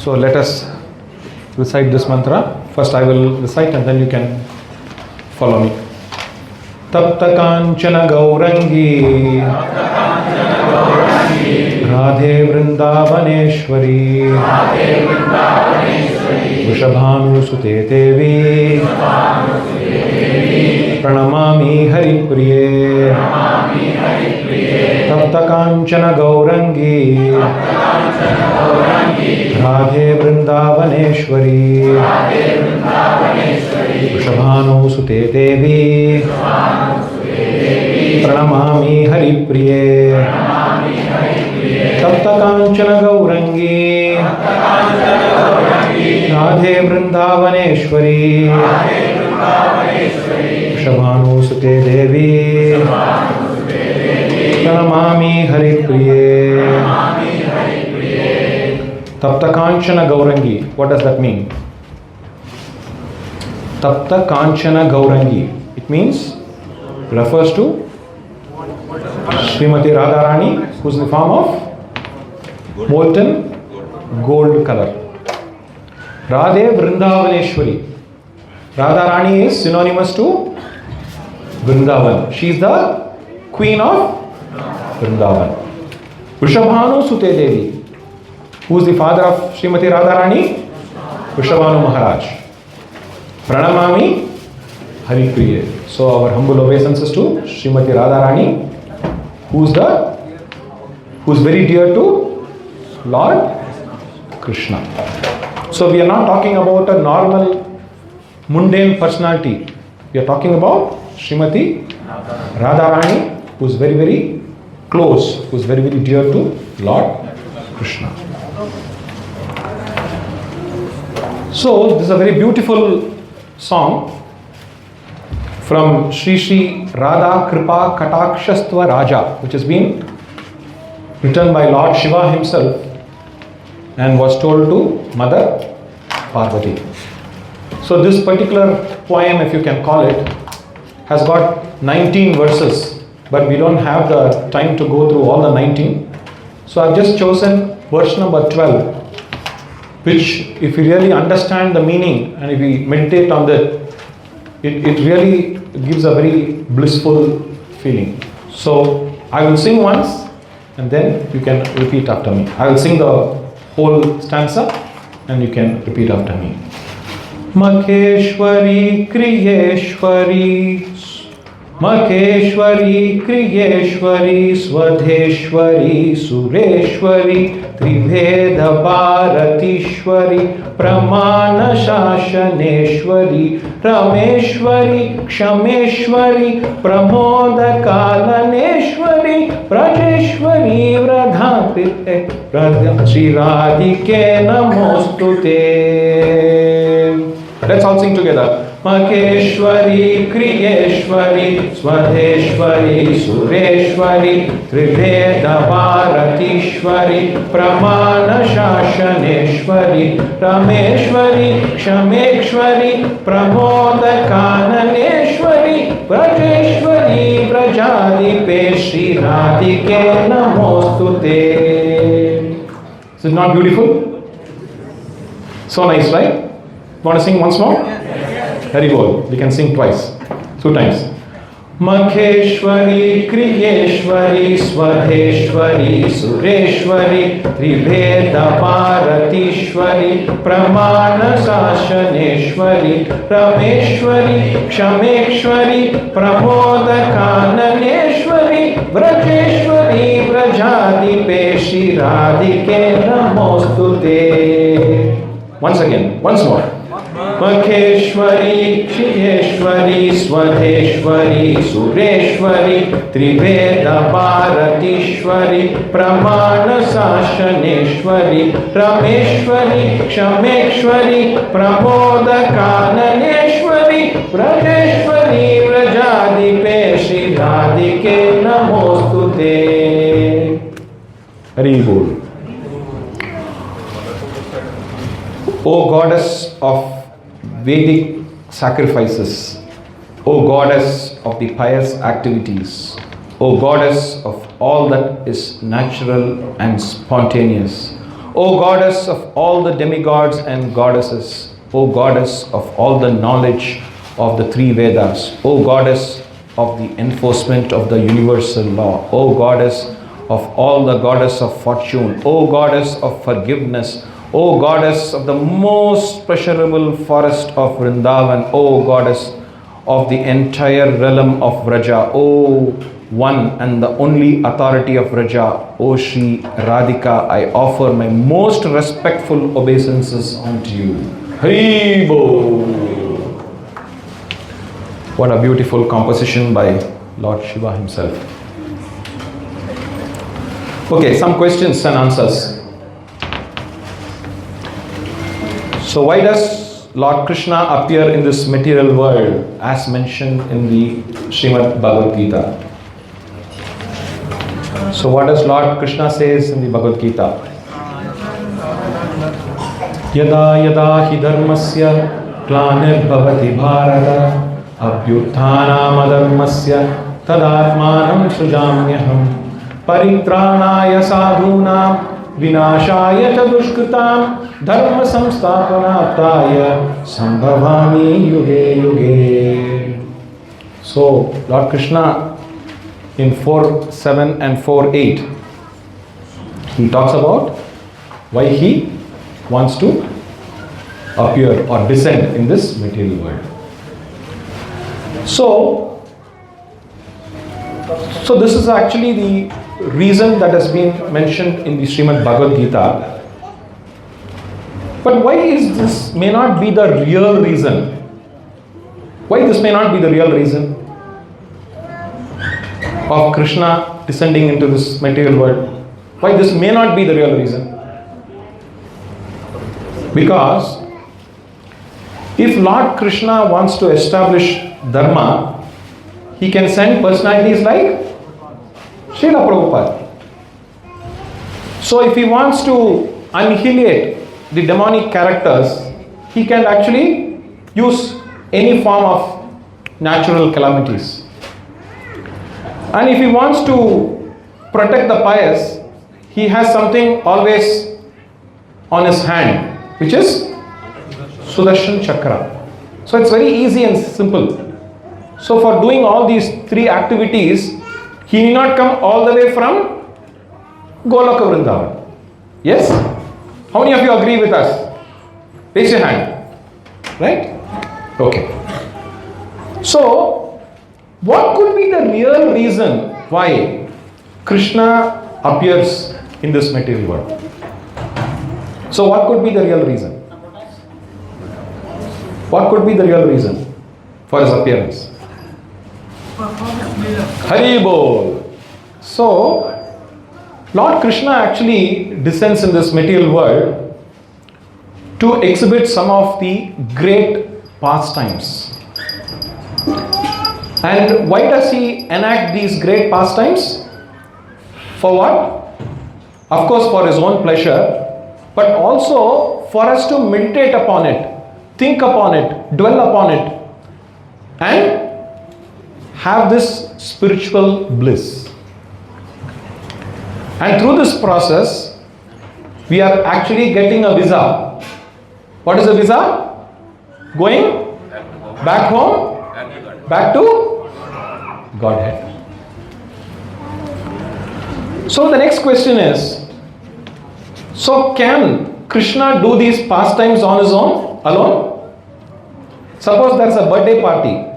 So let us recite this mantra. First I will recite and then you can follow me. Tapta Kanchana Gaurangi Radhe Vrindavaneshwari Vrishabhanu Sute Devi Pranamami Haripriye Tapta Kanchana Gaurangi Radhe Vrindavaneshwari Vrishabhanu Sute Devi Pranamami Haripriye Tapta Kanchana Gaurangi Radhe Vrindavaneshwari Vrishabhanu Sute Devi Pranamami Haripriye. Tapta Kanchana Gaurangi. What does that mean? Tapta Kanchana Gaurangi. It means, refers to Srimati Radharani, who is in the form of molten gold color. Radhe Vrindavaneshwari. Radharani is synonymous to Vrindavan. She is the queen of Vrindavan. Vrishabhanu Sute Devi. Who is the father of Srimati Radharani? Vrishabhanu Maharaj. Pranamami Haripriye. So our humble obeisances to Srimati Radharani, who is very dear to Lord Krishna. So we are not talking about a normal mundane personality. We are talking about Srimati Radharani, who is very, very close, who is very, very dear to Lord Krishna. So this is a very beautiful song from Shri Shri Radha Kripa Katakshastva Raja, which has been written by Lord Shiva himself and was told to Mother Parvati. So this particular poem, if you can call it, has got 19 verses, but we don't have the time to go through all the 19. So I've just chosen verse number 12, which if you really understand the meaning and if we meditate on that, it really gives a very blissful feeling. So I will sing once and then you can repeat after me. I will sing the whole stanza and you can repeat after me. Makheshwari Kriyeshwari Makheshwari Kriyeshwari Swadheshwari Sureshwari Triveda Bharatishwari Pramana Shashaneshwari Rameshwari Kshameshwari Pramoda Kalaneshwari Prajeshwari Vradhapite Shri Radhike Namostute. Let's all sing together. Makheshwari Kriyeshwari Swadheshwari Sureshwari Triveda Bharatishwari Pramana Shashaneshwari Rameshwari Kshameshwari Pramoda Kananeshwari Prajeshwari Vrajadipe Shri Radhike Namostute. Is it not beautiful? So nice, right? Want to sing once more? Very good. We can sing twice. 2 times. Makheshwari Kriyeshwari Swadheshwari Sureshwari Triveda Bharatishwari Pramana Sashaneshwari Rameshwari Kshameshwari Pramoda Kananeshwari Vrajeshwari Vrajadipe Shri Radhike Namostute. Once again, once more. Makheshwari Kriyeshwari Swadheshwari Sureshwari Triveda Bharatishwari Pramana Sashaneshwari Rameshwari Kshameshwari Pramoda Kananeshwari Vrajeshwari Vrajadipe Shri Radhike Namostute. Hari Bol. O Goddess of Vedic sacrifices, O Goddess of the pious activities, O Goddess of all that is natural and spontaneous, O goddess of all the demigods and goddesses, O goddess of all the knowledge of the three Vedas, O goddess of the enforcement of the universal law, O goddess of all the goddess of fortune, O goddess of forgiveness, O goddess of the most pleasurable forest of Vrindavan, O goddess of the entire realm of Vraja, O one and the only authority of Vraja, O Shri Radhika, I offer my most respectful obeisances unto you. Hari Bol. What a beautiful composition by Lord Shiva himself. Okay, some questions and answers. So why does Lord Krishna appear in this material world as mentioned in the Srimad Bhagavad Gita? So what does Lord Krishna says in the Bhagavad Gita? Yada yada hi dharmasya glanir bhavati bharata abhyutthana madharmasya tadatmanam sujamyaham paritranaya sadhunam vinashaya cha dushkritam dharma samsthapanataya sambhavami yuge yuge. So Lord Krishna in 4.7 and 4.8 he talks about why he wants to appear or descend in this material world. So this is actually the reason that has been mentioned in the Srimad Bhagavad Gita. But why is this may not be the real reason? Why this may not be the real reason of Krishna descending into this material world? Why this may not be the real reason? Because if Lord Krishna wants to establish Dharma, he can send personalities like Srila Prabhupada. So if he wants to annihilate the demonic characters, he can actually use any form of natural calamities. And if he wants to protect the pious, he has something always on his hand, which is Sudarshan Chakra. So it's very easy and simple. So for doing all these three activities, he need not come all the way from Goloka Vrindavan. Yes? How many of you agree with us? Raise your hand. Right? Okay. So, what could be the real reason why Krishna appears in this material world? So, what could be the real reason? What could be the real reason for his appearance? Hari Bol. So, Lord Krishna actually descends in this material world to exhibit some of the great pastimes. And why does he enact these great pastimes? For what? Of course, for his own pleasure, but also for us to meditate upon it, think upon it, dwell upon it, and have this spiritual bliss. And through this process, we are actually getting a visa. What is a visa? Going back home, back to Godhead. So the next question is, so can Krishna do these pastimes on his own, alone? Suppose there is a birthday party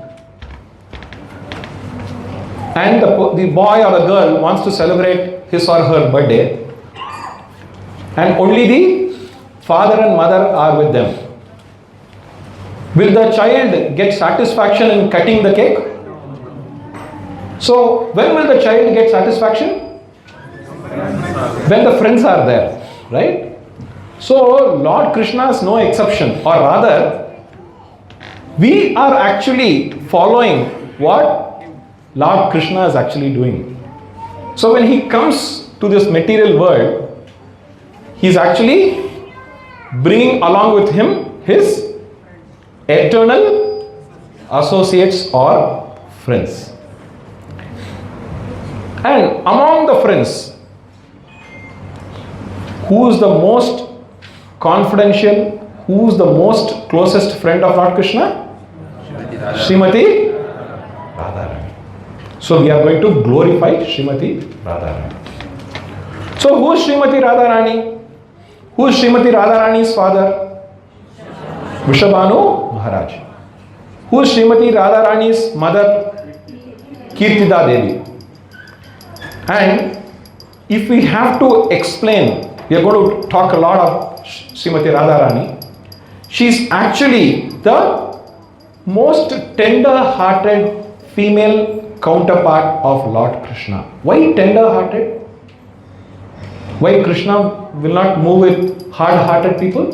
and the boy or the girl wants to celebrate his or her birthday and only the father and mother are with them. Will the child get satisfaction in cutting the cake? So when will the child get satisfaction? When the friends are there, right? So Lord Krishna is no exception, or rather we are actually following what Lord Krishna is actually doing. So when he comes to this material world, he is actually bringing along with him his eternal associates or friends. And among the friends who is the most confidential, who is the most closest friend of Lord Krishna? Srimati Radharani. So we are going to glorify Srimati Radharani. So who is Srimati Radharani? Who is Srimati Radharani's father? Vrishabhanu Maharaj. Who is Srimati Radharani's mother? Kirtida Devi. And if we have to explain, we are going to talk a lot of Srimati Radharani. She is actually the most tender-hearted female counterpart of Lord Krishna. Why tender-hearted? Why Krishna will not move with hard-hearted people?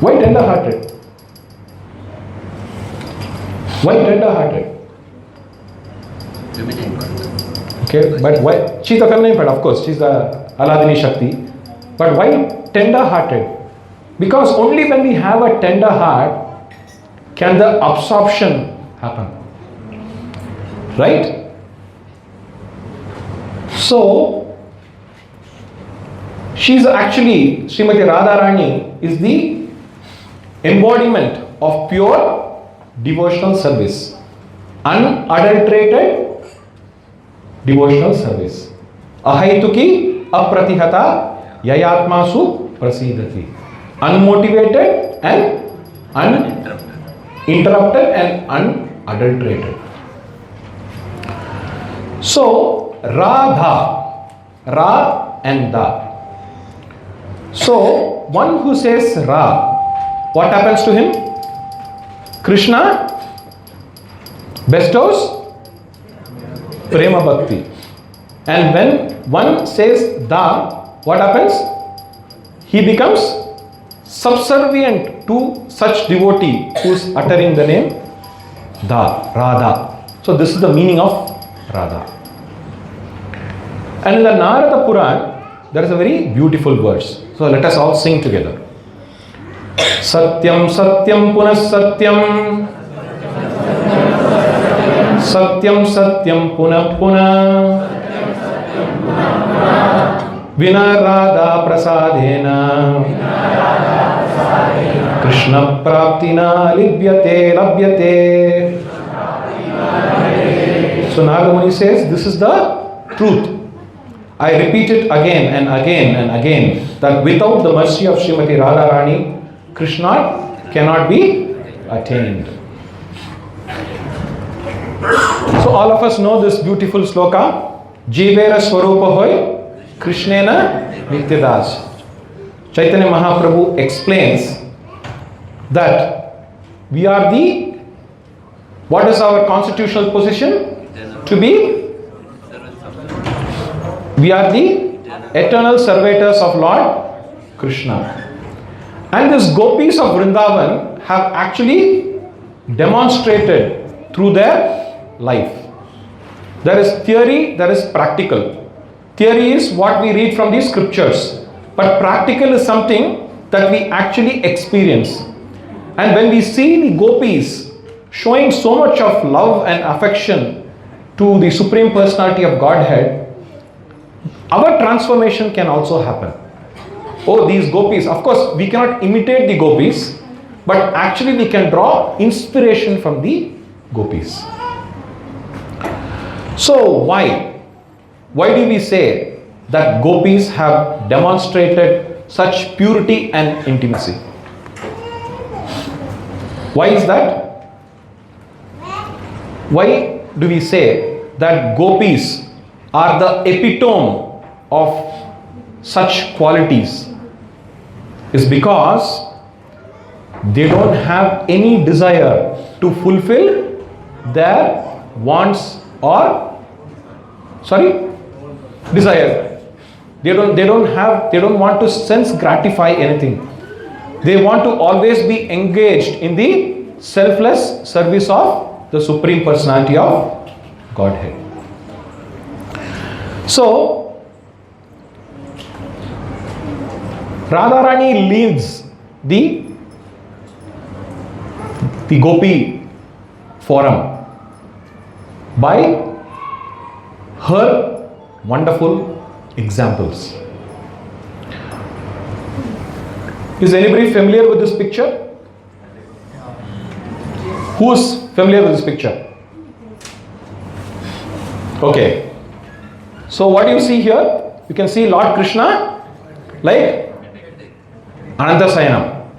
Why tender-hearted? Why tender-hearted? Okay, but why? She is the feminine part, of course. She is the Aladini Shakti. But why tender-hearted? Because only when we have a tender heart can the absorption happen. Right? So, she is actually, Srimati Radharani is the embodiment of pure devotional service. Unadulterated devotional service. Ahaituki apratihata yayatmasu prasidati. Unmotivated and uninterrupted and unadulterated. So, Radha, Ra and Da. So, one who says Ra, what happens to him? Krishna bestows Prema Bhakti. And when one says Da, what happens? He becomes subservient to such devotee who is uttering the name Da, Radha. So this is the meaning of Radha. And in the Narada Puran, there is a very beautiful verse. So let us all sing together. Satyam Satyam Punas Satyam Satyam Satyam Punah Punah Vina Radha Prasadena Krishna Praptina Labhyate. So Narada Muni says this is the truth. I repeat it again and again and again that without the mercy of Srimati Radharani, Krishna cannot be attained. So all of us know this beautiful sloka. Jivera Swarupa Hoy Krishnena Nitya-dāsa. Chaitanya Mahaprabhu explains that we are the, what is our constitutional position? To be, we are the eternal servitors of Lord Krishna. And these gopis of Vrindavan have actually demonstrated through their life. There is theory, there is practical. Theory is what we read from the scriptures, but practical is something that we actually experience. And when we see the gopis showing so much of love and affection to the Supreme Personality of Godhead, our transformation can also happen. Oh, these gopis, of course, we cannot imitate the gopis, but actually we can draw inspiration from the gopis. So why? Why do we say that gopis have demonstrated such purity and intimacy? Why is that? Why do we say that gopis are the epitome of such qualities? Is because they don't have any desire to fulfill their wants or desire. They don't want to sense gratify anything. They want to always be engaged in the selfless service of the Supreme Personality of Godhead. So Radharani leads the Gopi forum by her wonderful examples. Is anybody familiar with this picture? Who's familiar with this picture? Okay. So what do you see here? You can see Lord Krishna like Anantasayanam,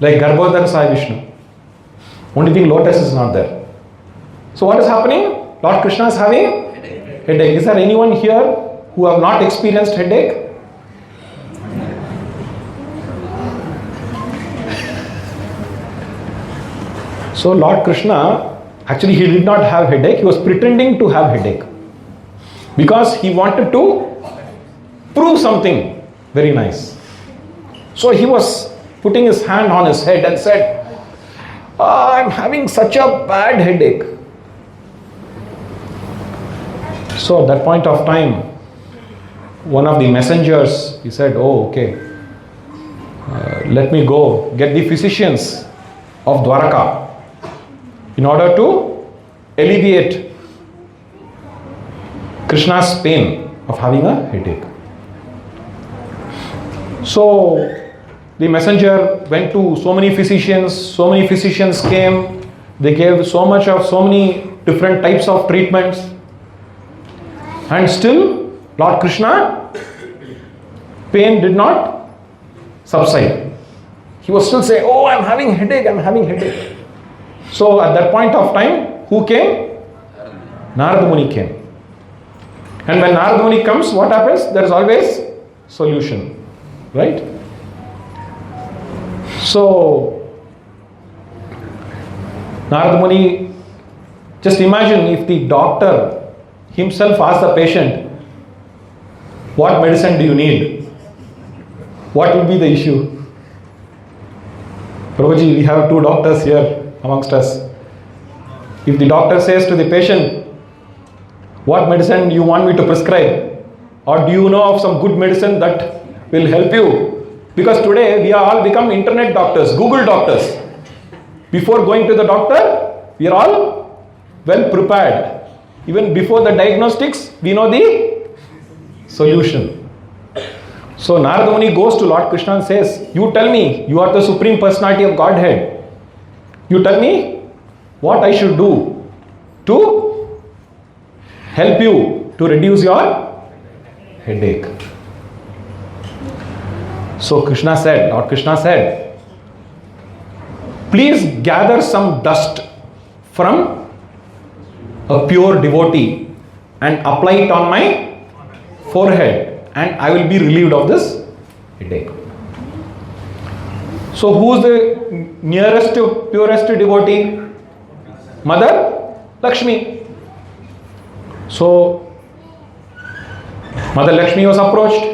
like Garbhodara Sai Vishnu. Only thing, lotus is not there. So what is happening? Lord Krishna is having headache. Is there anyone here who have not experienced headache? So Lord Krishna, actually he did not have headache. He was pretending to have headache because he wanted to prove something very nice. So he was putting his hand on his head and said, I'm having such a bad headache. So at that point of time, one of the messengers, he said, oh, okay, let me go get the physicians of Dwaraka in order to alleviate Krishna's pain of having a headache. So the messenger went to so many physicians came, they gave so many different types of treatments, and still Lord Krishna pain did not subside. He was still saying, oh, I'm having headache. So at that point of time, who came? Narada Muni came. And when Narada Muni comes, what happens? There is always solution, right? So Narada Muni, just imagine if the doctor himself asks the patient, what medicine do you need? What will be the issue? Prabhuji, we have two doctors here amongst us. If the doctor says to the patient, what medicine you want me to prescribe? Or do you know of some good medicine that will help you? Because today we are all become internet doctors, Google doctors. Before going to the doctor, we are all well prepared. Even before the diagnostics, we know the solution. So Narada Muni goes to Lord Krishna and says, you tell me, you are the Supreme Personality of Godhead. You tell me what I should do to help you to reduce your headache. So Lord Krishna said, please gather some dust from a pure devotee and apply it on my forehead, and I will be relieved of this headache. So who is the nearest to purest devotee? Mother Lakshmi. So Mother Lakshmi was approached,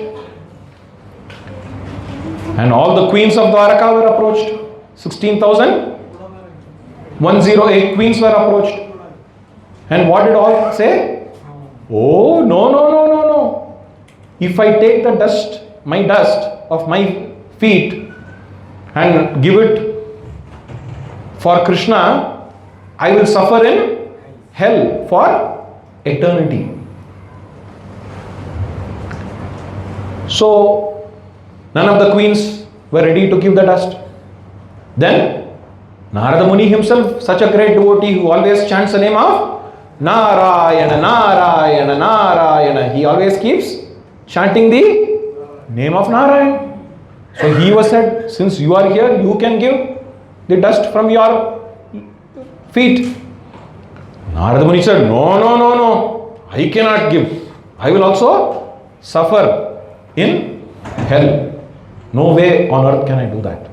and all the queens of Dwaraka were approached. 16,108 queens were approached. And what did all say? Oh, no. If I take the dust of my feet and give it for Krishna, I will suffer in hell for eternity. So none of the queens were ready to give the dust. Then Narada Muni himself, such a great devotee who always chants the name of Narayana, Narayana, Narayana. He always keeps chanting the name of Narayan. So he was said, since you are here, you can give the dust from your feet. Narada Muni said, no, I cannot give. I will also suffer in hell. No way on earth can I do that.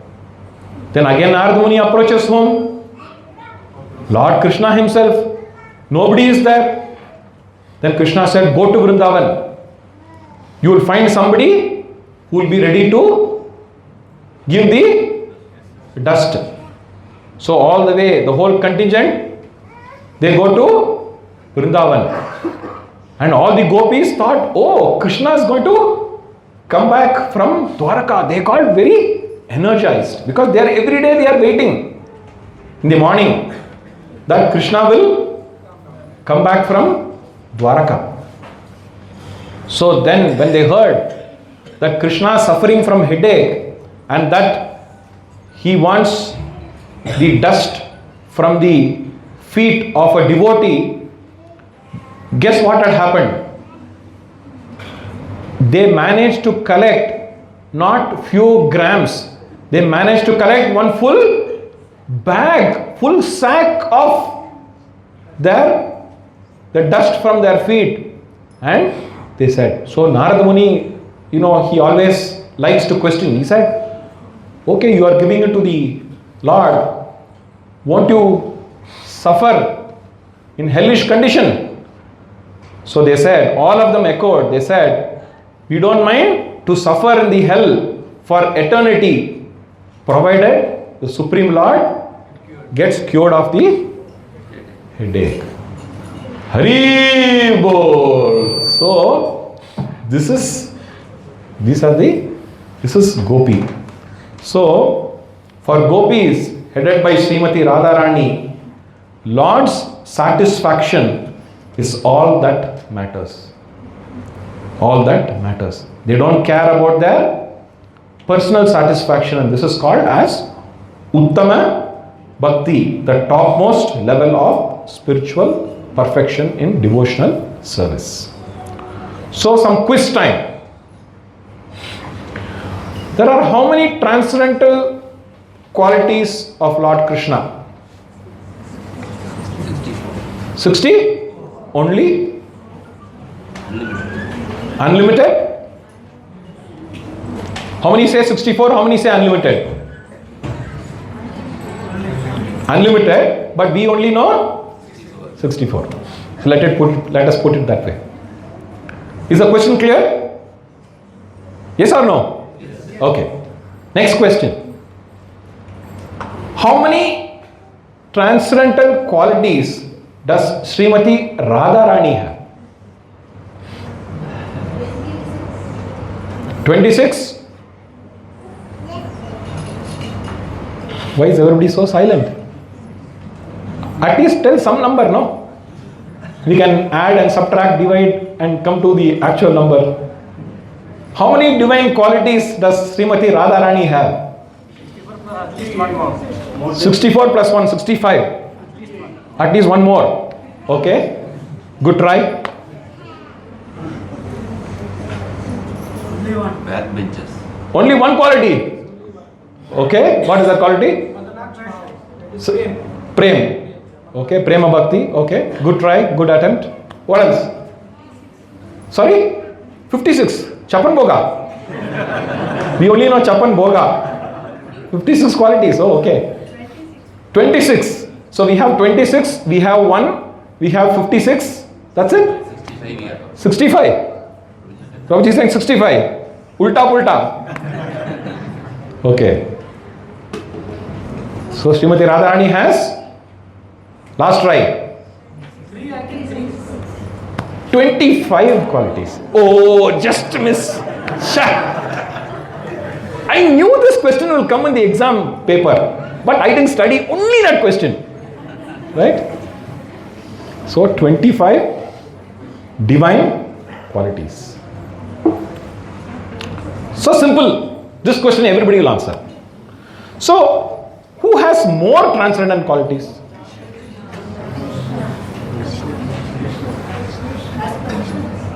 Then again Narada Muni approaches whom? Lord Krishna himself. Nobody is there. Then Krishna said, go to Vrindavan. You will find somebody who will be ready to give the dust. So all the way, the whole contingent, they go to Vrindavan. And all the gopis thought, oh, Krishna is going to come back from Dwaraka. They got very energized because they are every day they are waiting in the morning that Krishna will come back from Dwaraka. So then when they heard that Krishna is suffering from headache and that he wants the dust from the feet of a devotee, guess what had happened? They managed to collect not few grams, they managed to collect one full bag, full sack of the dust from their feet. And they said, so Narada Muni, he always likes to question. He said, okay, you are giving it to the Lord, won't you suffer in hellish condition? So they said, all of them echoed, they said, we don't mind to suffer in the hell for eternity, provided the Supreme Lord gets cured of the headache. Hari Bol. So this is Gopi. So for gopis headed by Srimati Radharani, Lord's satisfaction is all that matters. All that matters. They don't care about their personal satisfaction, and this is called as Uttama Bhakti, the topmost level of spiritual perfection in devotional service. So some quiz time. There are how many transcendental qualities of Lord Krishna? 60? Only? Unlimited? How many say 64? How many say unlimited? Unlimited, but we only know 64. So let us put it that way. Is the question clear? Yes or no? Yes. Okay. Next question. How many transcendental qualities does Srimati Radharani have? 26? Why is everybody so silent? At least tell some number, no? We can add and subtract, divide and come to the actual number. How many divine qualities does Srimati Radharani have? 64 plus 1, 65. At least one more. Okay. Good try. Backbenchers. Only one quality. Okay. What is that quality? So, Prem. Okay. Prema Bhakti. Okay. Good try. Good attempt. What else? Sorry? 56. Chapan Boga. We only know Chapan Boga. 56 qualities. Oh, okay. 26. So we have 26. We have 1. We have 56. That's it? 65. Prabhuji is saying 65. Ulta pulta. Okay. So Srimati Radharani has, last try, 25 qualities. Oh, just miss. I knew this question will come in the exam paper, but I didn't study only that question. Right? So 25 divine qualities. So simple. This question everybody will answer. So, who has more transcendent qualities?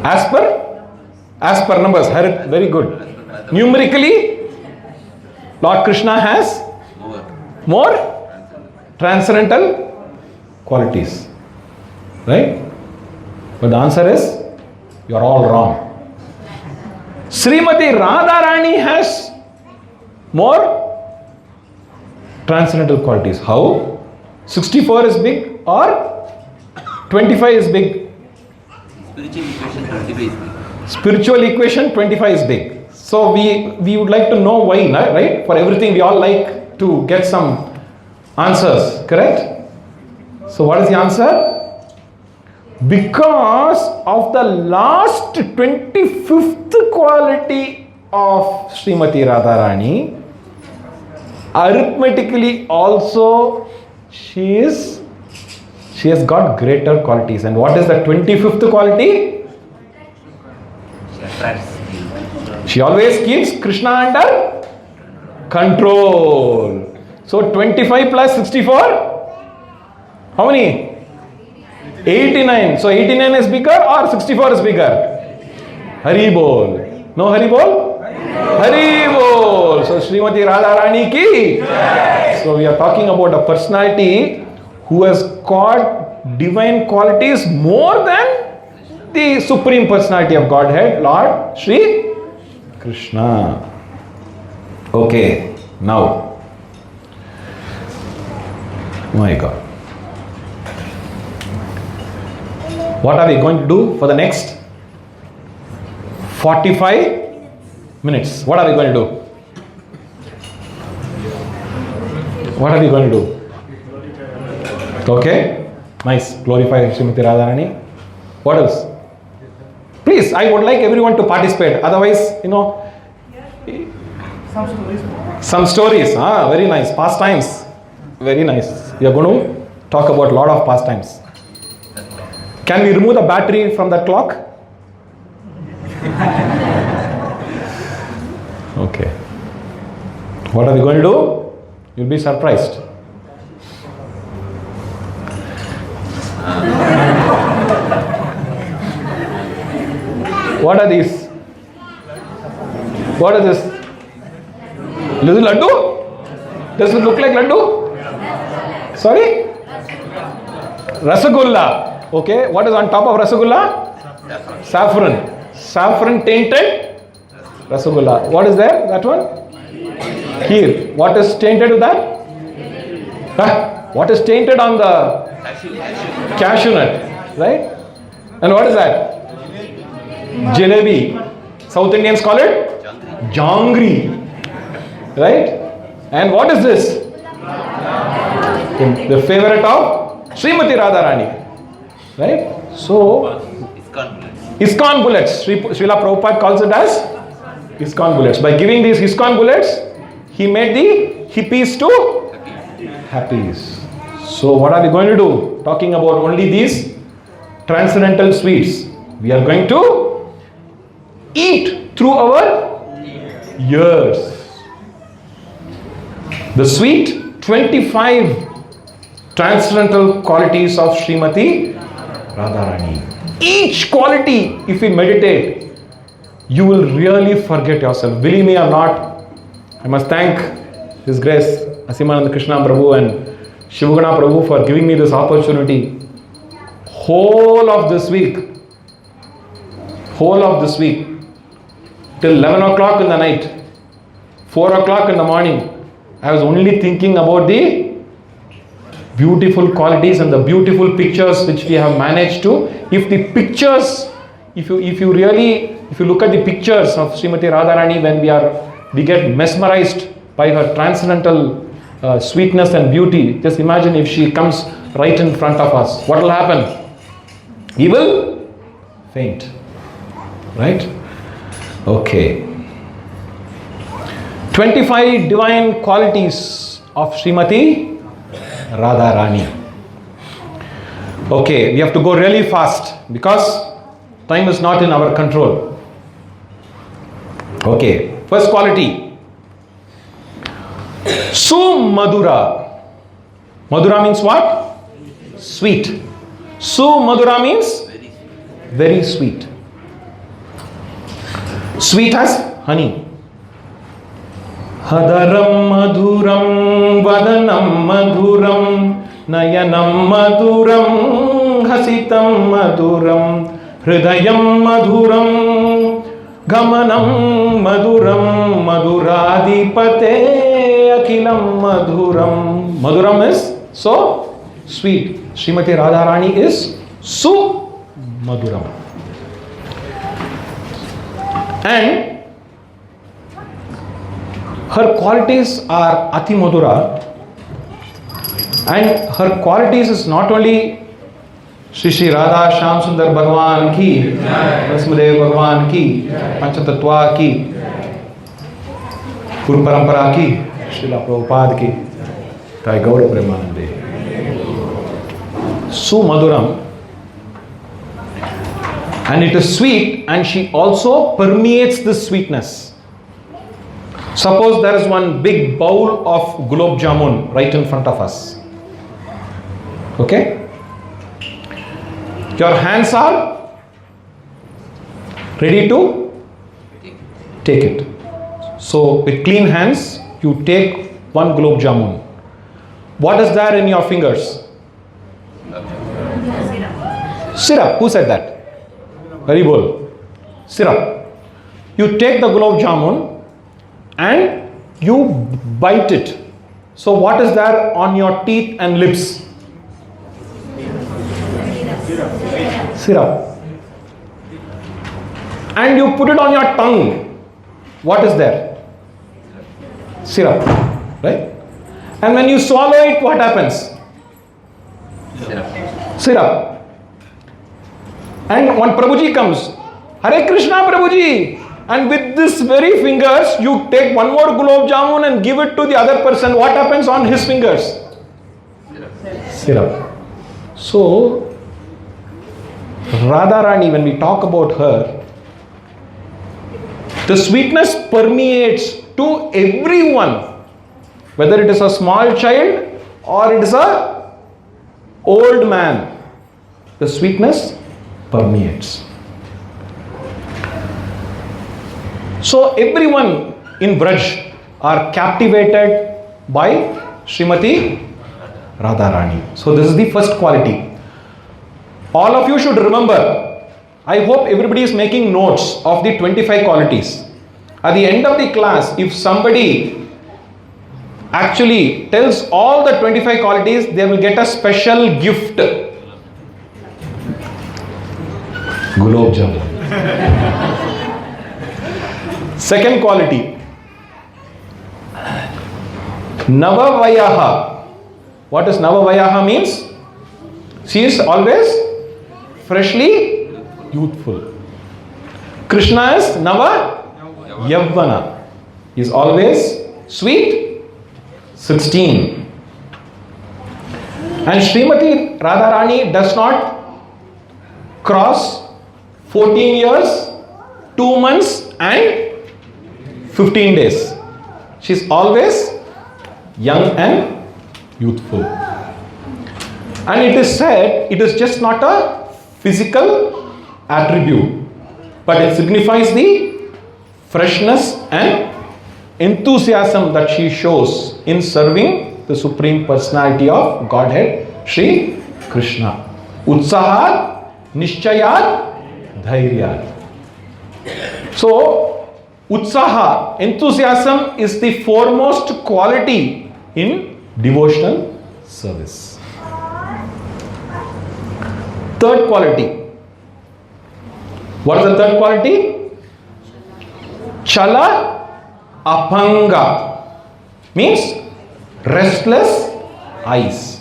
As per numbers. Very good. Numerically, Lord Krishna has more transcendental qualities. Right? But the answer is, you are all wrong. Srimati Radharani has more transcendental qualities. How? 64 is big or 25 is big? Spiritual equation 25 is big. So we would like to know why, right? For everything we all like to get some answers, correct? So what is the answer? Because of the last 25th quality of Srimati Radharani, arithmetically also she has got greater qualities. And what is the 25th quality? She always keeps Krishna under control. So 25 plus 64, how many? 89. So 89 is bigger or 64 is bigger? Hari Bol. No Hari Bol? Hari Bol. So Srimati Radharani ki. So we are talking about a personality who has got divine qualities more than the supreme personality of Godhead, Lord Shri Krishna. Okay, now, my God, what are we going to do for the next 45 minutes? What are we going to do? What are we going to do? Okay, nice. Glorify Srimati Radharani. What else? Please, I would like everyone to participate. Otherwise, some stories. Very nice. Pastimes. Very nice. We are going to talk about a lot of pastimes. Can we remove the battery from that clock? Okay. What are we going to do? You'll be surprised. What are these? What is this? Is it laddu? Does it look like laddu? Sorry? Rasagulla. Okay, what is on top of rasagulla? Saffron. Saffron tainted rasagulla. What is there? That one? Kheer. What is tainted with that? What is tainted on the cashew nut? Right? And what is that? Jalebi. South Indians call it jangri. Right? And what is this? The favorite of Srimati Radharani. Right? So, ISKCON bullets. Srila Prabhupada calls it as ISKCON bullets. By giving these ISKCON bullets, he made the hippies to happies. So, what are we going to do? Talking about only these transcendental sweets. We are going to eat through our ears. The sweet 25 transcendental qualities of Srimati Radharani. Each quality, if we meditate, you will really forget yourself. Believe me or not, I must thank His Grace Asimananda Krishna Prabhu and Shivagana Prabhu for giving me this opportunity. Whole of this week, till 11 o'clock in the night, 4 o'clock in the morning, I was only thinking about the beautiful qualities and the beautiful pictures which we have managed to. If the pictures, if you look at the pictures of Srimati Radharani, when we get mesmerized by her transcendental sweetness and beauty. Just imagine if she comes right in front of us. What will happen? We will faint. Right? Okay. 25 divine qualities of Srimati Radharani. Okay, we have to go really fast because time is not in our control. Okay, first quality. Sumadura. Madura means what? Sweet. Sumadura means very sweet. Sweet as honey. Hadaram madhuram vadanam madhuram nayanam madhuram hasitam madhuram hridayam madhuram gamanam madhuram madhuradipate akhilam madhuram. Madhuram is so sweet. Srimati Radharani is Sumaduram. And her qualities are Ati Madhura, and her qualities is not only Shri Radha Shyam Sundar Bhagwan ki, Rasmadev Bhagwan ki, Panchatattva ki, Guru Parampara ki, Srila Prabhupada ki, Jai Gaura Premanande. Sumaduram. And it is sweet, and she also permeates this sweetness. Suppose there is one big bowl of gulab jamun right in front of us. Okay? Your hands are ready to take it. So with clean hands, you take one gulab jamun. What is there in your fingers? Syrup. Who said that? Very bold. Syrup. You take the gulab jamun and you bite it. So what is there on your teeth and lips? Syrup. And you put it on your tongue. What is there? Syrup. Right? And when you swallow it, what happens? Syrup. And when Prabhuji comes, Hare Krishna Prabhuji, and with this very fingers, you take one more gulab jamun and give it to the other person. What happens on his fingers? Syrup. So, Radharani, when we talk about her, the sweetness permeates to everyone, whether it is a small child or it is a old man. The sweetness permeates. So everyone in Braj are captivated by Srimati Radharani. So this is the first quality. All of you should remember. I hope everybody is making notes of the 25 qualities. At the end of the class, if somebody actually tells all the 25 qualities, they will get a special gift. Gulab jamun. Second quality. Navavayaha. What does Navavayaha means? She is always freshly youthful. Krishna is Nava Yavvana. He is always sweet 16. And Srimati Radharani does not cross 14 years, 2 months and 15 days. She is always young and youthful. And it is said, it is just not a physical attribute, but it signifies the freshness and enthusiasm that she shows in serving the Supreme Personality of Godhead, Sri Krishna. Utsahat, Nishchayat, Dhairyat. So, Utsaha, enthusiasm, is the foremost quality in devotional service. Third quality. What is the third quality? Chala Apanga. Means restless eyes.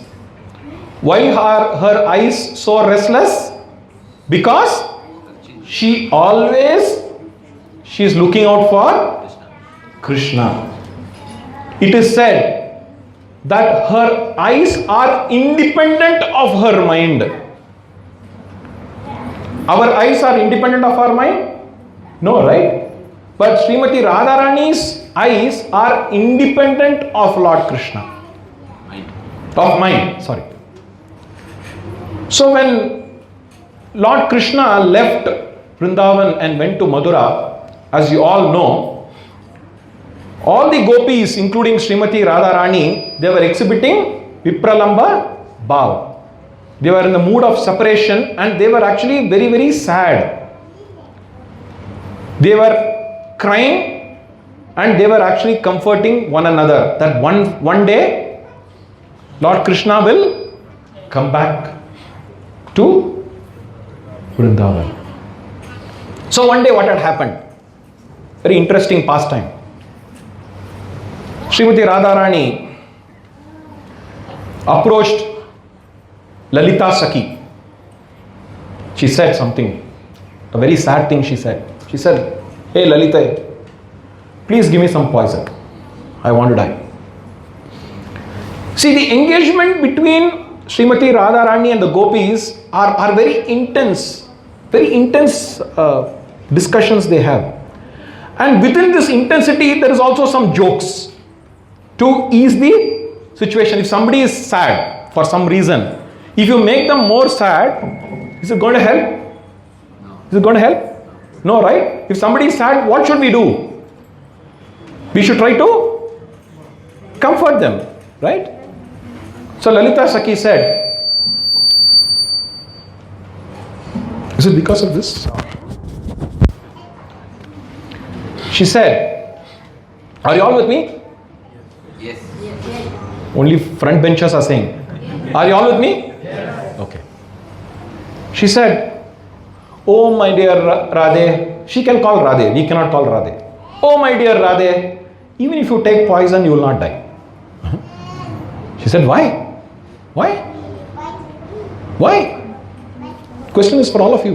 Why are her eyes so restless? Because she is looking out for Krishna. It is said that her eyes are independent of her mind. Our eyes are independent of our mind? No, right? But Srimati Radharani's eyes are independent of Lord Krishna. Of mind, sorry. So when Lord Krishna left Vrindavan and went to Mathura, as you all know, all the gopis, including Srimati Radharani, they were exhibiting Vipralamba Bhav. They were in the mood of separation and they were actually very, very sad. They were crying and they were actually comforting one another that one day Lord Krishna will come back to Vrindavan. So one day what had happened? Very interesting pastime. Srimati Radharani approached Lalita Sakhi. She said something, a very sad thing she said. She said, "Hey Lalita, please give me some poison. I want to die." See, the engagement between Srimati Radharani and the gopis are very intense. Very intense discussions they have. And within this intensity, there is also some jokes to ease the situation. If somebody is sad for some reason, if you make them more sad, is it going to help? Is it going to help? No, right? If somebody is sad, what should we do? We should try to comfort them, right? So Lalita Sakhi said, is it because of this? She said, are you all with me? Yes. Only front benchers are saying. Are you all with me? Yes. Okay. She said, oh my dear Radhe, she can call Radhe, we cannot call Radhe. Oh my dear Radhe, even if you take poison, you will not die. She said, why? Why? Why? Question is for all of you.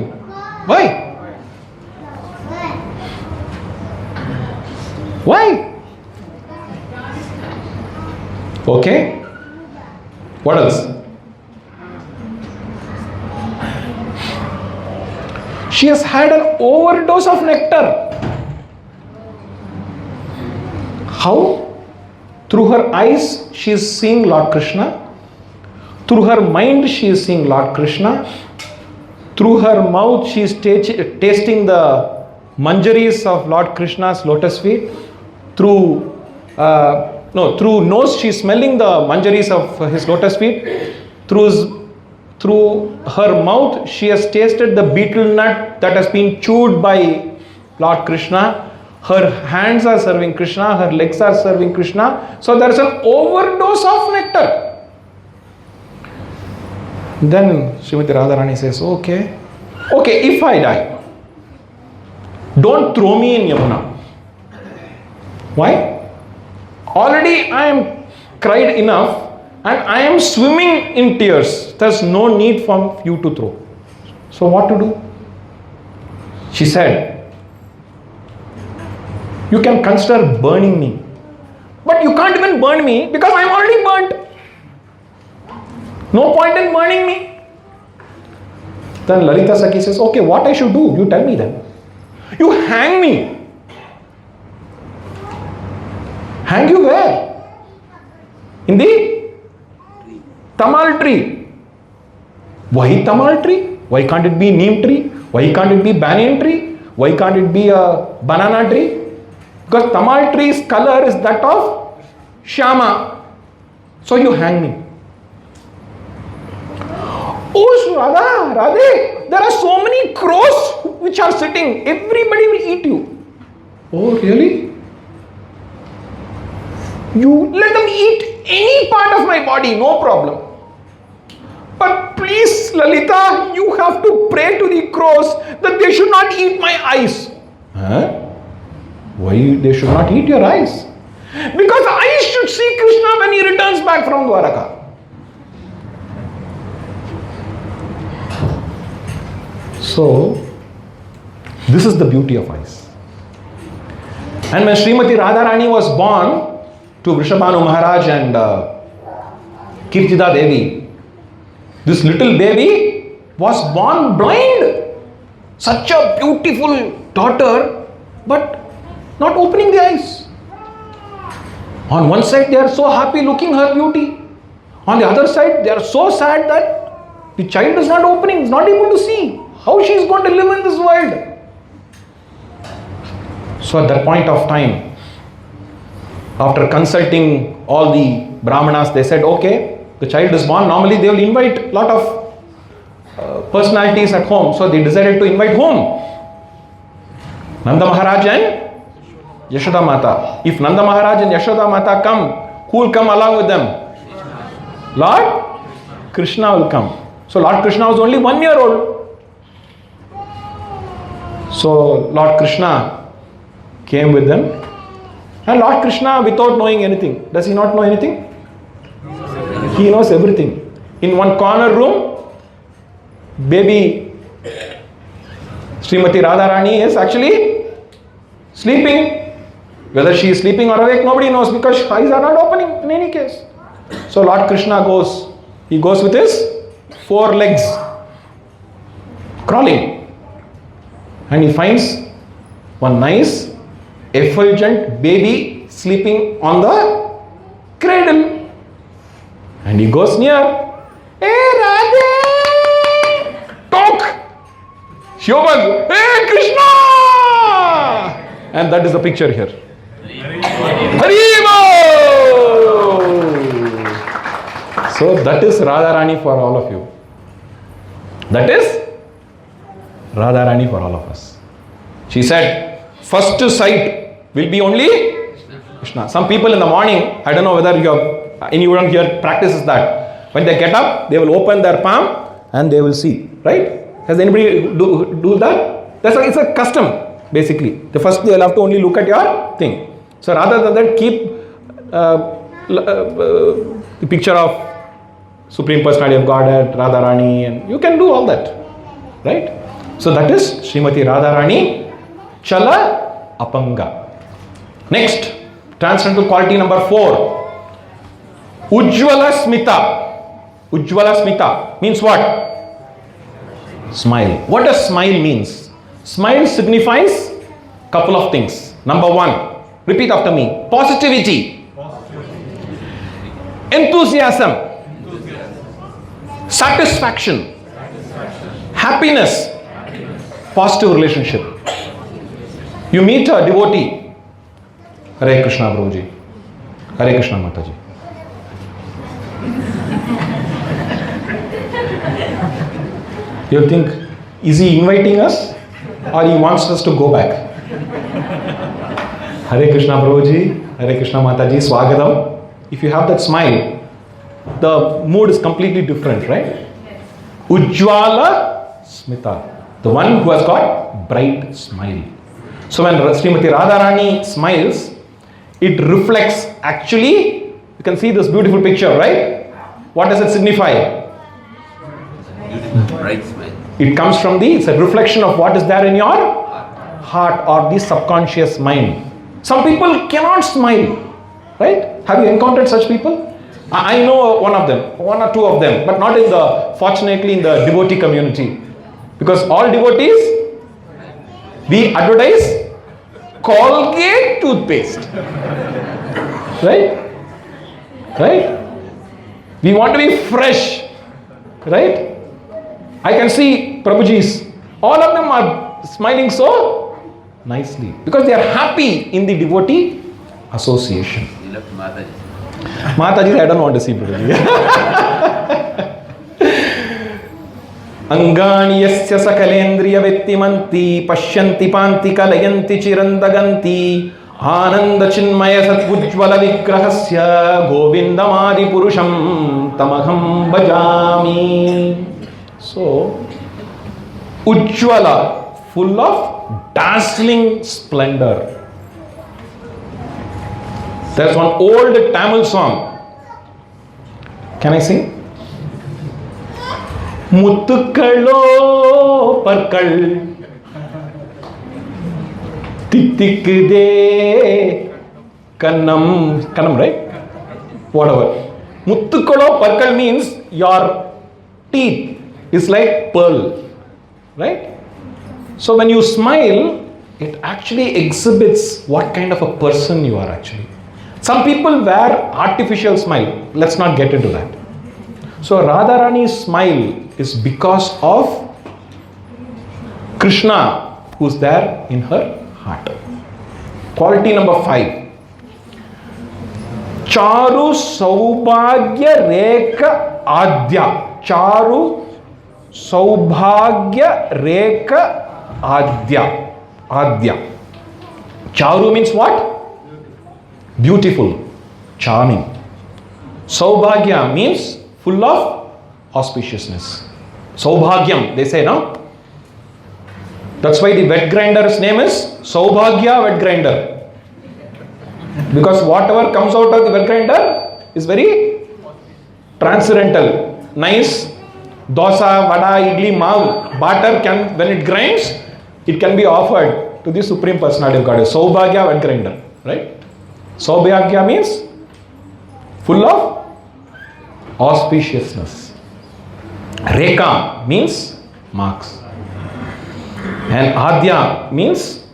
Why? Why? Okay. What else? She has had an overdose of nectar. How? Through her eyes, she is seeing Lord Krishna. Through her mind, she is seeing Lord Krishna. Through her mouth, she is tasting the manjaris of Lord Krishna's lotus feet. Through nose, she is smelling the manjaris of his lotus feet. Through her mouth, she has tasted the betel nut that has been chewed by Lord Krishna. Her hands are serving Krishna, her legs are serving Krishna. So there is an overdose of nectar. Then Srimati Radharani says, okay, if I die, don't throw me in Yamuna. Why? Already I am cried enough and I am swimming in tears. There's no need for you to throw. So what to do? She said, you can consider burning me. But you can't even burn me because I am already burnt. No point in burning me. Then Lalita Sakhi says, okay, what I should do? You tell me then. You hang me. Hang you where? In the tamal tree. Why tamal tree? Why can't it be neem tree? Why can't it be banyan tree? Why can't it be a banana tree? Because tamal tree's color is that of Shyama. So you hang me. Oh, Radhe, there are so many crows which are sitting. Everybody will eat you. Oh, really? You let them eat any part of my body, no problem. But please, Lalita, you have to pray to the crows that they should not eat my eyes. Huh? Why they should not eat your eyes? Because eyes should see Krishna when he returns back from Dwaraka. So, this is the beauty of eyes. And when Srimati Radharani was born to Vrishabhanu Maharaj and Kirtida Devi, this little baby was born blind. Such a beautiful daughter, but not opening the eyes. On one side, they are so happy looking her beauty. On the other side, they are so sad that the child is not opening, is not able to see how she is going to live in this world. So at that point of time, after consulting all the Brahmanas, they said, okay, the child is born. Normally they will invite a lot of personalities at home. So they decided to invite whom? Nanda Maharaj and Yashoda Mata. If Nanda Maharaj and Yashoda Mata come, who will come along with them? Lord Krishna will come. So Lord Krishna was only 1 year old. So Lord Krishna came with them. And Lord Krishna, without knowing anything, does he not know anything? He knows everything. In one corner room, baby Srimati Radharani is actually sleeping. Whether she is sleeping or awake, nobody knows because her eyes are not opening in any case. So Lord Krishna goes, he goes with his 4 legs, crawling. and he finds one nice effulgent baby sleeping on the cradle. And he goes near. Hey Radhe! Talk! Human! Hey Krishna! And that is the picture here. Haribol! So that is Radharani for all of you. That is Radharani for all of us. She said, first sight will be only Krishna. Some people in the morning, I don't know whether anyone here practices that. When they get up, they will open their palm and they will see. Right? Has anybody do that? It's a custom, basically. The first they will have to only look at your thing. So rather than that, keep the picture of Supreme Personality of Godhead, Radharani, and you can do all that. Right? So that is Srimati Radharani Chala Apanga. Next, transcendental quality number 4. Ujjvala Smita. Ujjvala Smita means what? Smile. What does smile means? Smile signifies couple of things. Number 1, repeat after me. Positivity. Enthusiasm. Satisfaction. Happiness. Positive relationship. You meet a devotee. Hare Krishna Prabhuji. Hare Krishna Mataji. You'll think, is he inviting us or he wants us to go back? Hare Krishna Prabhuji, Hare Krishna Mataji, Swagatam. If you have that smile, the mood is completely different, right? Ujjvala Smita. The one who has got bright smile. So when Srimati Radharani smiles, it reflects, actually, you can see this beautiful picture, right? What does it signify? Bright smile. It comes from it's a reflection of what is there in your heart or the subconscious mind. Some people cannot smile, right? Have you encountered such people? I know one of them, one or two of them, but not fortunately in the devotee community. Because all devotees, we advertise Colgate toothpaste. Right? Right? We want to be fresh. Right? I can see Prabhujis. All of them are smiling so nicely. Because they are happy in the devotee association. You left Mataji. Mataji, I don't want to see Prabhuji. Angani yasya sakalendriya vettimanti pashyanti panti kalayanti chirandaganti ananda chinmaya satvujjvala vigrahasya govindamadi purusham tamaham bhajami. So, Ujjvala, full of dazzling splendor. There's one old Tamil song. Can I sing? Muttukalo parkal Tittikkude kannam, right? Whatever. Muttukalo parkal means your teeth is like pearl, right? So when you smile, it actually exhibits what kind of a person you are actually. Some people wear artificial smile. Let's not get into that. So Radharani's smile is because of Krishna who's there in her heart. Quality number 5. Charu Saubhagya Rekha Adya. Charu Saubhagya Rekha Adya. Adya. Charu means what? Beautiful, charming. Saubhagya means full of auspiciousness. Saubhagyam, they say, no? That's why the wet grinder's name is Saubhagya wet grinder. Because whatever comes out of the wet grinder is very transcendental. Nice dosa, vada, idli, mav, batter can, when it grinds, it can be offered to the Supreme Personality of Godhead. Saubhagya wet grinder, right? Saubhagya means full of auspiciousness. Rekha means marks. And Adya means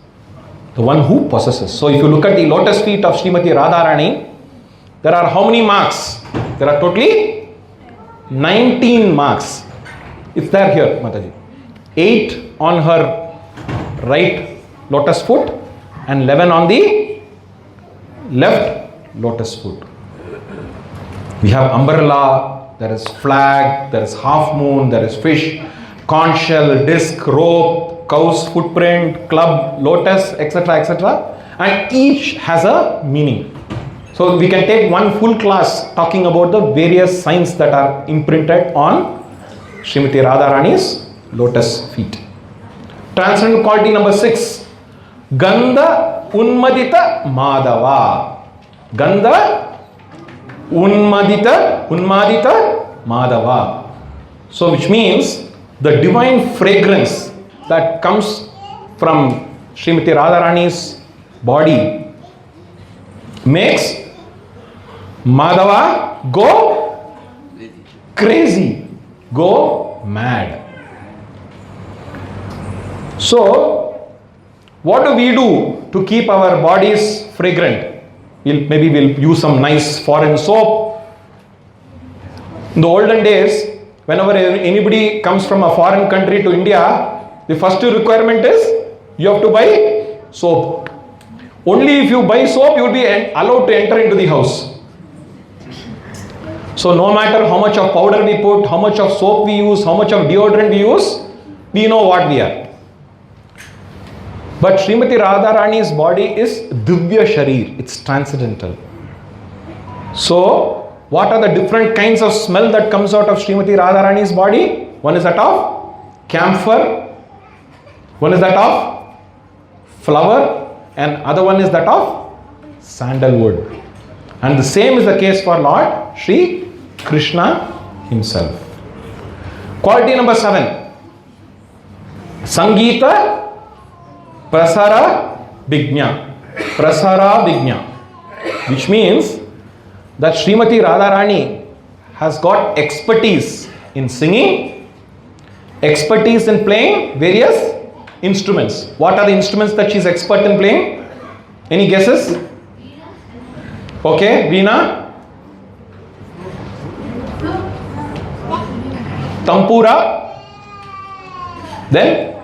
the one who possesses. So if you look at the lotus feet of Srimati Radharani, there are how many marks? There are totally 19 marks. It's there here, Mataji. 8 on her right lotus foot and 11 on the left lotus foot. We have umbrella, there is flag, there is half moon, there is fish, conch shell, disc, rope, cow's footprint, club, lotus, etc., etc. And each has a meaning. So we can take one full class talking about the various signs that are imprinted on Srimati Radharani's lotus feet. Transcendental quality number 6. Gandha Unmadita Madhava. Gandha Unmadita Madhava. So which means the divine fragrance that comes from Srimati Radharani's body makes Madhava go crazy, go mad. So what do we do to keep our bodies fragrant? Maybe we'll use some nice foreign soap. In the olden days, whenever anybody comes from a foreign country to India, the first requirement is you have to buy soap. Only if you buy soap, you will be allowed to enter into the house. So no matter how much of powder we put, how much of soap we use, how much of deodorant we use, we know what we are. But Srimati Radharani's body is Divya Sharir, it's transcendental. So what are the different kinds of smell that comes out of Srimati Radharani's body? One is that of camphor, one is that of flower, and other one is that of sandalwood. And the same is the case for Lord Shri Krishna himself. Quality number 7. Sangeeta Prasara Vignya. Prasara Vignya. Which means that Srimati Radharani has got expertise in singing, expertise in playing various instruments. What are the instruments that she is expert in playing? Any guesses? Okay, Veena? Tampura? Then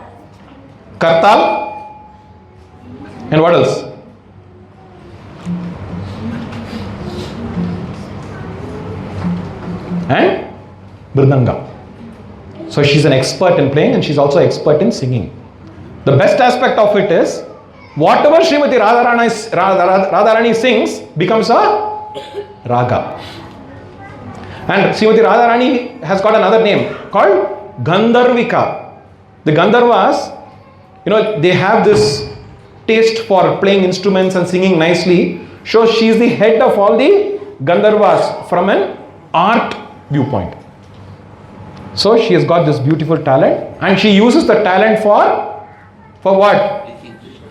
Kartal? And what else? And Mridanga. So she's an expert in playing and she's also expert in singing. The best aspect of it is, whatever Srimati Radharani sings becomes a raga. And Srimati Radharani has got another name called Gandharvika. The Gandharvas, they have this taste for playing instruments and singing nicely. So she is the head of all the Gandharvas from an art viewpoint. So she has got this beautiful talent and she uses the talent for what?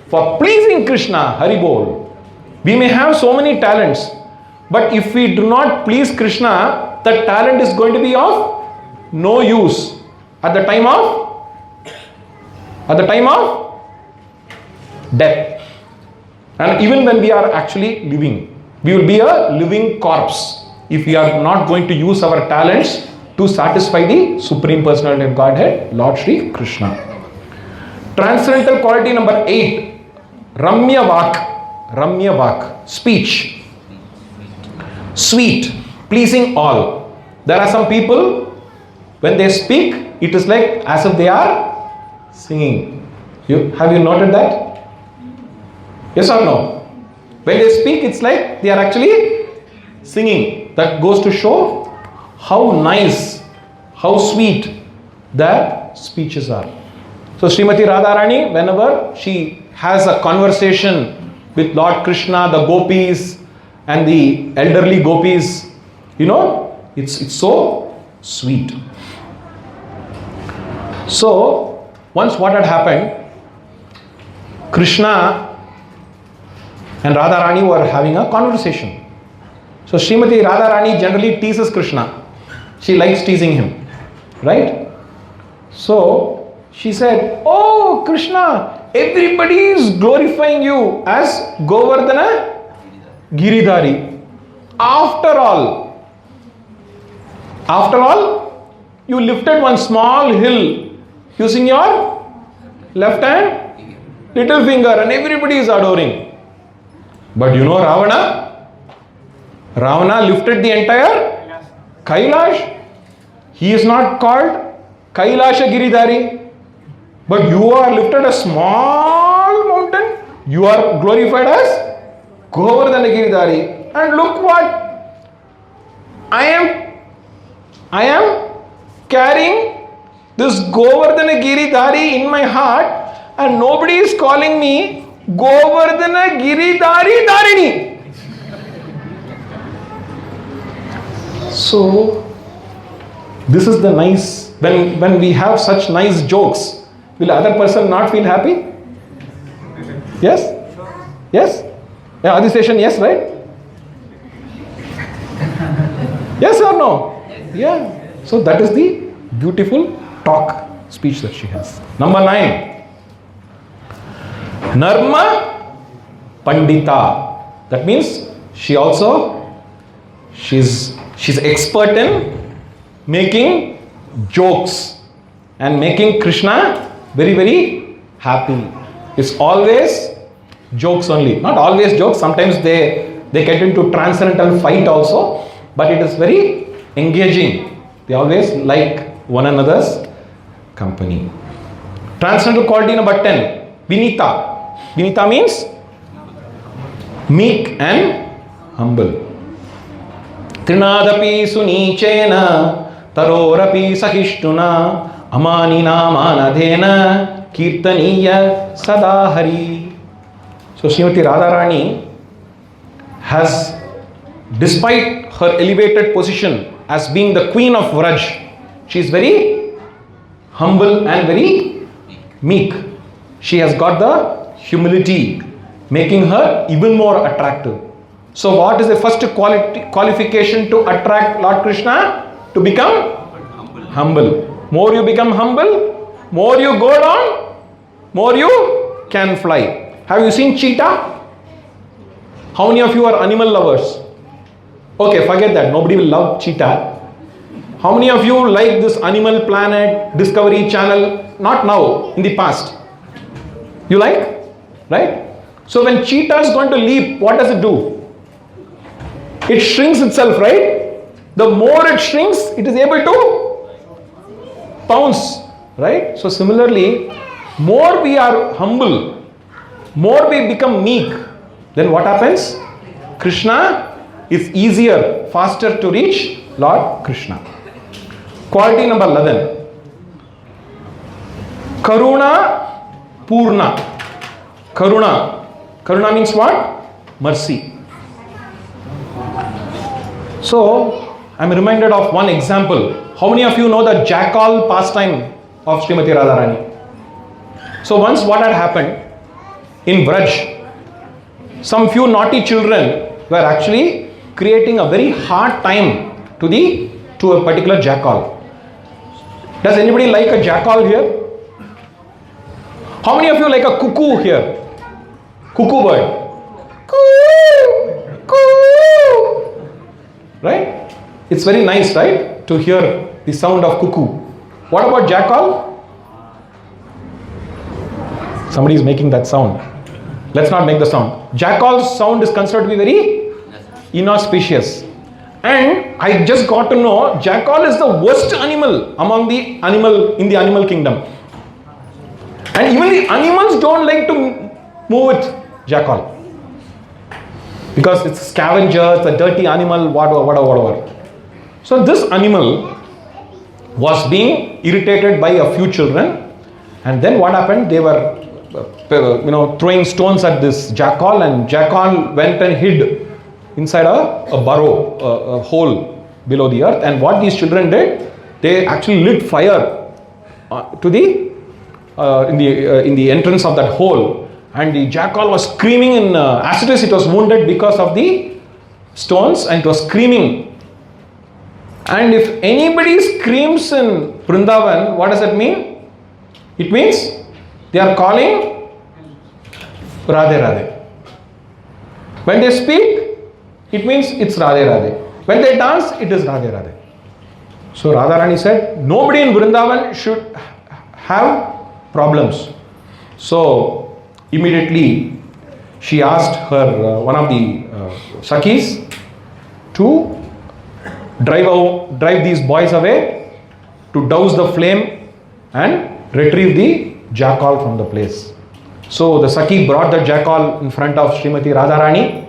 For pleasing Krishna, Haribol. We may have so many talents, but if we do not please Krishna, the talent is going to be of no use at the time of death. And even when we are actually living, we will be a living corpse if we are not going to use our talents to satisfy the Supreme Personality of Godhead, Lord Shri Krishna. Transcendental quality number 8, Ramya Vak, speech, sweet, pleasing all. There are some people, when they speak, it is like as if they are singing. Have you noted that? Yes or no? When they speak, it's like they are actually singing. That goes to show how nice, how sweet their speeches are. So Srimati Radharani, whenever she has a conversation with Lord Krishna, the gopis and the elderly gopis, it's so sweet. So once what had happened, Krishna and Radharani were having a conversation. So Srimati Radharani generally teases Krishna. She likes teasing him, right? So She said, "Oh Krishna, everybody is glorifying you as Govardhana Giridhari. After all, you lifted one small hill using your left hand, little finger, and everybody is adoring. But you know Ravana lifted the entire Kailash. He is not called Kailasha Giridhari. But you are lifted a small mountain. You are glorified as Govardhana Giridhari. And look what I am carrying this Govardhana Giridhari in my heart, and nobody is calling me Govardhana Giridhari Dharini." So this is the nice, when we have such nice jokes, will the other person not feel happy? Yes? Yes? Yeah, Adiseshan, yes, right? Yes or no? Yeah. So that is the beautiful talk, speech that she has. Number 9. Narma Pandita. That means she's expert in making jokes and making Krishna very, very happy. It's always jokes only. Not always jokes. Sometimes they get into transcendental fight also. But it is very engaging. They always like one another's company. Transcendental quality number 10. Vinita. Vinita means meek and humble. Trinadapi sunichena tarorapi sahishtuna amanina manadhena kirtaniya sadahari. So Srimati Radharani has, despite her elevated position as being the queen of Vraj, she is very humble and very meek. She has got the humility, making her even more attractive. So what is the first qualification to attract Lord Krishna? To become humble. More you become humble, more you go down, more you can fly. Have you seen cheetah? How many of you are animal lovers? Okay, forget that. Nobody will love cheetah. How many of you like this Animal Planet, Discovery Channel? Not now, in the past. You like? Right? So when cheetah is going to leap, what does it do? It shrinks itself, right? The more it shrinks, it is able to pounce, right? So similarly, more we are humble, more we become meek, then what happens? Krishna is easier, faster to reach Lord Krishna. Quality number 11. Karuna Purna. Karuna means what? Mercy. So, I am reminded of one example. How many of you know the jackal pastime of Srimati Radharani? So once what had happened in Vraj, some few naughty children were actually creating a very hard time to a particular jackal. Does anybody like a jackal here? How many of you like a cuckoo here? Cuckoo bird. Coo, coo. Right? It's very nice, right? To hear the sound of cuckoo. What about jackal? Somebody is making that sound. Let's not make the sound. Jackal's sound is considered to be very inauspicious. And I just got to know jackal is the worst animal among the animal kingdom. And even the animals don't like to move with jackal. Because it's a scavenger, it's a dirty animal, whatever. So this animal was being irritated by a few children. And then what happened? They were throwing stones at this jackal, and jackal went and hid inside a burrow, a hole below the earth. And what these children did, they actually lit fire to in the entrance of that hole. And the jackal was screaming in as it is, it was wounded because of the stones, and it was screaming. And if anybody screams in Vrindavan, what does that mean? it means they are calling Radhe Radhe. When they speak, it means it's Radhe Radhe. When they dance, it is Radhe Radhe. So Radharani said, nobody in Vrindavan should have problems. So immediately she asked her one of the Sakhis to drive these boys away, to douse the flame and retrieve the jackal from the place. So the Sakhi brought the jackal in front of Srimati Radharani,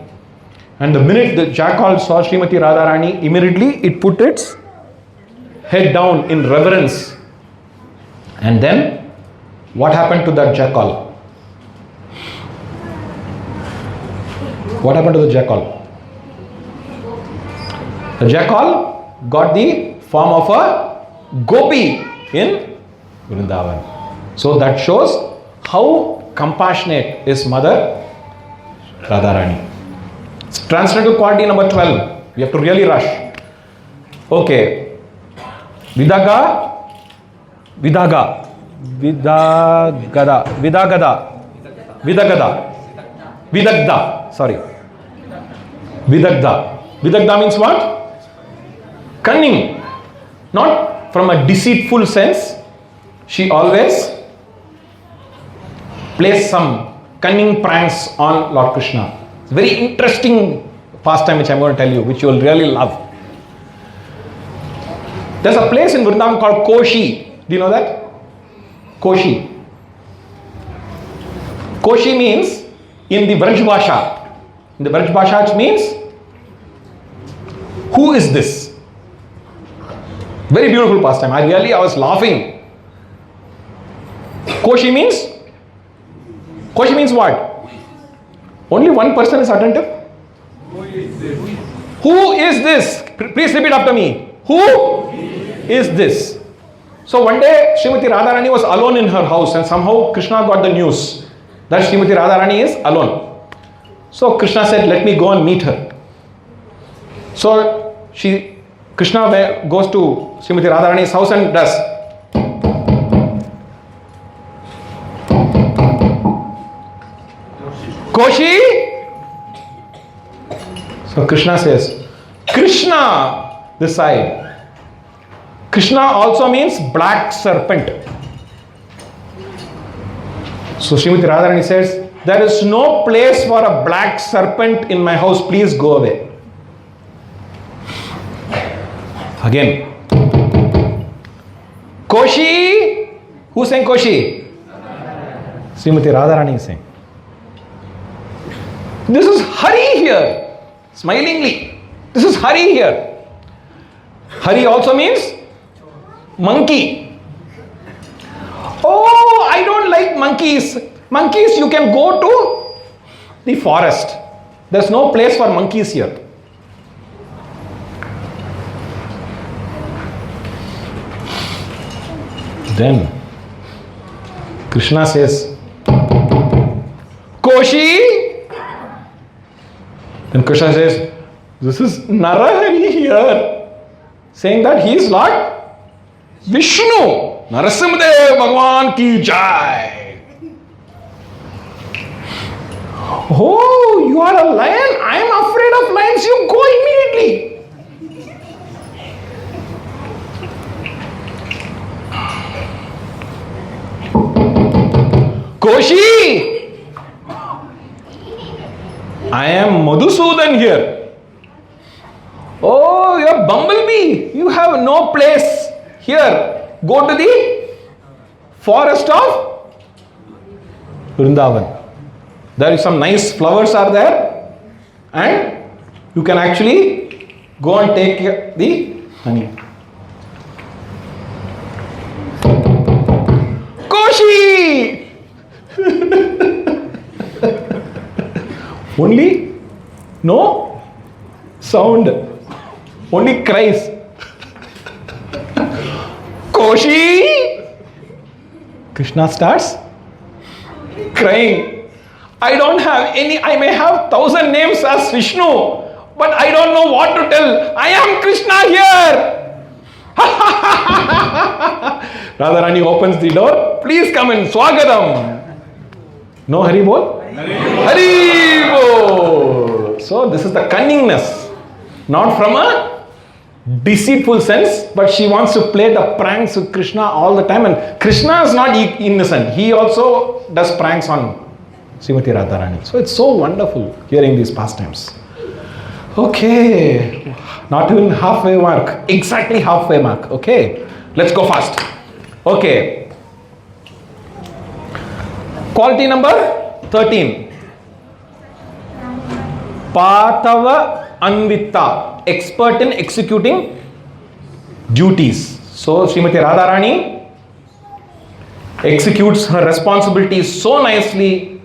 and the minute the jackal saw Srimati Radharani, immediately it put its head down in reverence. And then what happened to that jackal? What happened to the jackal? The jackal got the form of a gopi in Vrindavan. So that shows how compassionate is Mother Radharani. Transcendental quality number 12. We have to really rush. Okay. Vidagada, sorry. Vidagda means what? Cunning. Not from a deceitful sense. She always plays some cunning pranks on Lord Krishna. It's a very interesting pastime which I'm going to tell you, which you will really love. There's a place in Vrindavan called Koshi. Do you know that? Koshi. Koshi means in the Vraj Bhasha. In the Vraj Bhasha it means, who is this? Very beautiful pastime. I was laughing. Koshi means what? Only one person is attentive. Who is this? Please repeat after me. Who is this? So one day Srimati Radharani was alone in her house, and somehow Krishna got the news that Srimati Radharani is alone. So Krishna said, let me go and meet her. So Krishna goes to Srimati Radharani's house and does. Koshi? So Krishna says, Krishna, this side. Krishna also means black serpent. So Srimati Radharani says, there is no place for a black serpent in my house, please go away. Again. Koshi. Who's saying Koshi? Srimati Radharani is saying. This is Hari here. Smilingly. This is Hari here. Hari also means monkey. Oh, I don't like monkeys. Monkeys, you can go to the forest. There's no place for monkeys here. Then Krishna says, Koshi. Then Krishna says, this is Narahari here, saying that he is Lord Vishnu. Narasimhadev Bhagwan ki jai. Oh, you are a lion? I am afraid of lions. You go immediately. Koshi, I am Madhusudan here. Oh, you are bumblebee. You have no place here. Go to the forest of Vrindavan. There is some nice flowers are there, and you can actually go and take the honey. Koshi! Only no sound, only cries. Koshi! Krishna starts crying. I don't have any, I may have 1,000 names as Vishnu, but I don't know what to tell. I am Krishna here. Radharani opens the door. Please come in. Swagatam. No Hari Bol? Hari Bol. So this is the cunningness. Not from a deceitful sense, but she wants to play the pranks with Krishna all the time. And Krishna is not innocent. He also does pranks on Srimati Radharani. So it's so wonderful hearing these pastimes. Okay. Not even halfway mark. Exactly halfway mark. Okay. Let's go fast. Okay. Quality number 13. Patava Anvita, expert in executing duties. So Srimati Radharani executes her responsibilities so nicely.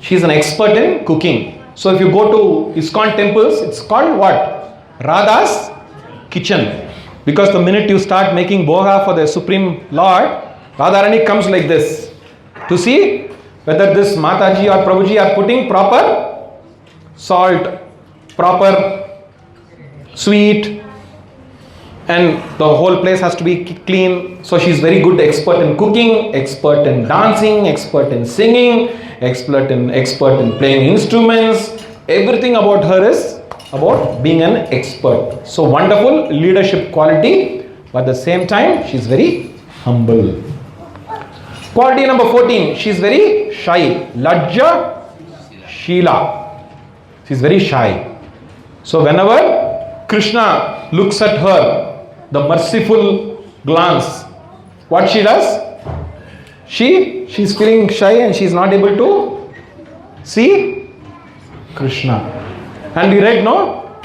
She is an expert in cooking. So if you go to ISKCON temples, it's called what? Radha's kitchen. Because the minute you start making boga for the Supreme Lord, Radharani comes like this to see whether this Mataji or Prabhuji are putting proper salt, proper sweet, and the whole place has to be clean. So she's very good expert in cooking, expert in dancing, expert in singing, expert in playing instruments. Everything about her is about being an expert. So wonderful leadership quality, but at the same time she's very humble. Quality number 14, she's very shy. Lajja Sheila. She's very shy. So whenever Krishna looks at her, the merciful glance, what she does? She's feeling shy and she's not able to see Krishna. And we read, no,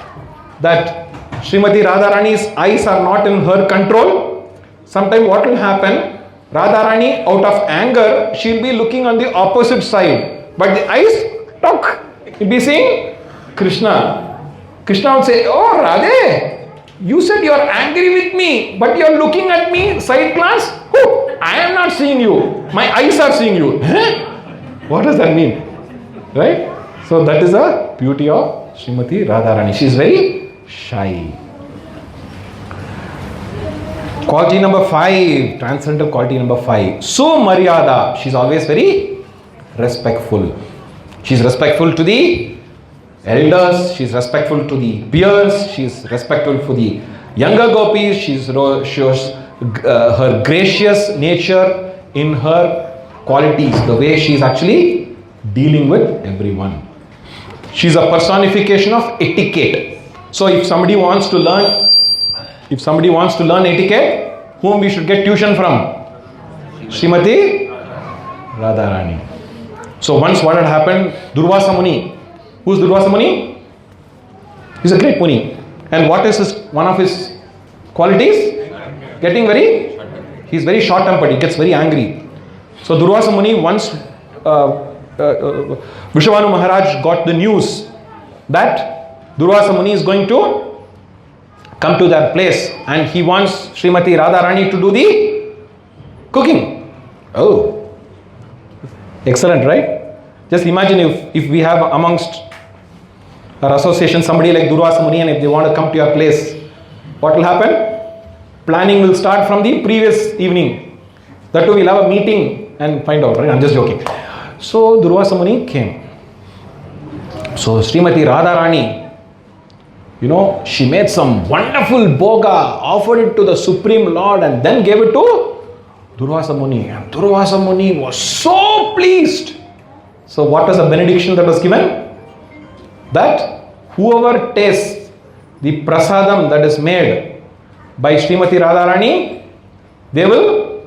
that Srimati Radharani's eyes are not in her control. Sometime what will happen? Radharani, out of anger, she'll be looking on the opposite side. But the eyes, talk, you'll be seeing Krishna. Krishna would say, oh Radhe, you said you are angry with me, but you are looking at me side glance. Oh, I am not seeing you. My eyes are seeing you. What does that mean? Right? So that is the beauty of Srimati Radharani. She is very shy. Quality number 5, transcendental quality number 5. Sumaryada. She is always very respectful. She is respectful to the elders, she is respectful to the peers, she is respectful for the younger gopis, she shows her gracious nature in her qualities, the way she is actually dealing with everyone. She is a personification of etiquette. So if somebody wants to learn etiquette, whom we should get tuition from? Srimati Radharani. So once what had happened, Durvasa Muni. Who's Durvasa Muni? He's a great Muni. And what is one of his qualities? He's very short-tempered, he gets very angry. So Durvasa Muni, once Vishavanu Maharaj got the news that Durvasa Muni is going to come to that place and he wants Srimati Radharani to do the cooking. Oh, excellent, right? Just imagine if we have amongst our association somebody like Durvasa Muni, and if they want to come to your place, what will happen? Planning will start from the previous evening. That too, we'll have a meeting and find out, right? I'm just joking. So Durvasa Muni came. So Srimati Radharani, she made some wonderful boga, offered it to the Supreme Lord and then gave it to Durvasa Muni. And Durvasa Muni was so pleased. So what was the benediction that was given? That whoever tastes the prasadam that is made by Srimati Radharani, they will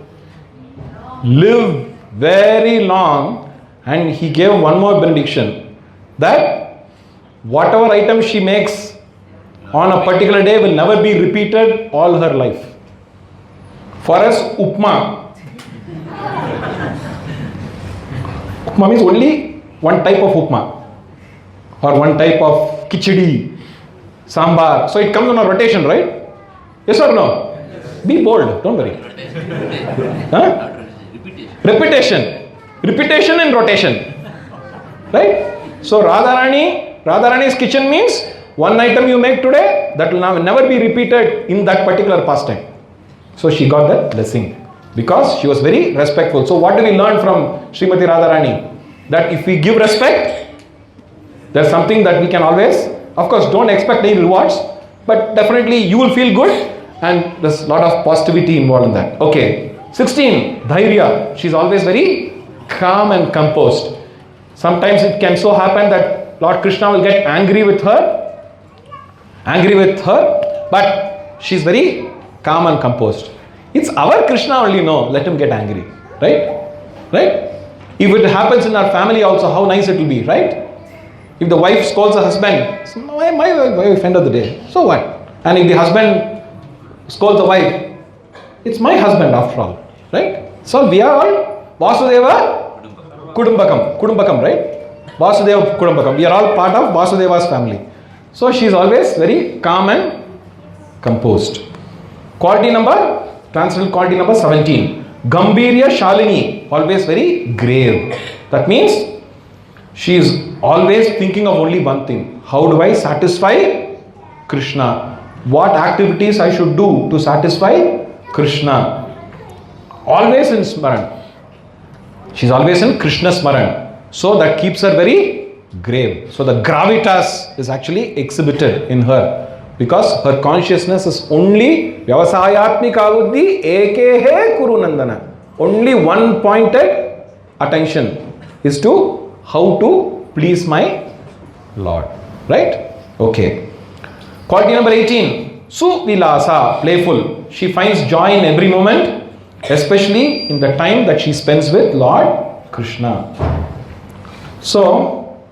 live very long. And he gave one more benediction, that whatever item she makes on a particular day will never be repeated all her life. For us, upma. Upma means only one type of upma or one type of khichdi, sambar. So it comes on a rotation, right? Yes or no? Yes. Be bold, don't worry. Huh? Repetition and rotation. Right? So Radharani's kitchen means one item you make today, that will never be repeated in that particular pastime. So she got that blessing because she was very respectful. So what do we learn from Srimati Radharani? That if we give respect, there's something that we can always, of course, don't expect any rewards, but definitely you will feel good and there's a lot of positivity involved in that. Okay. 16, Dhairya. She's always very calm and composed. Sometimes it can so happen that Lord Krishna will get angry with her, but she's very calm and composed. It's our Krishna only, no, let him get angry, right? If it happens in our family also, how nice it will be, right? If the wife scolds the husband, it's my wife, end of the day, so what? And if the husband scolds the wife, it's my husband after all, right? So we are all Vasudeva Kudumbakam, right? Vasudeva Kudumbakam. We are all part of Vasudeva's family. So she is always very calm and composed. Translated quality number 17. Gambhirya Shalini, always very grave. That means she is always thinking of only one thing. How do I satisfy Krishna? What activities I should do to satisfy Krishna? Always in Smaran. She's always in Krishna Smaran. So that keeps her very grave. So the gravitas is actually exhibited in her. Because her consciousness is only Vyavasayatmika buddhi ekehe kuru nandana. Only one pointed attention is to how to please my Lord. Right? Okay. Quality number 18. Suvilasa, playful. She finds joy in every moment, especially in the time that she spends with Lord Krishna. So,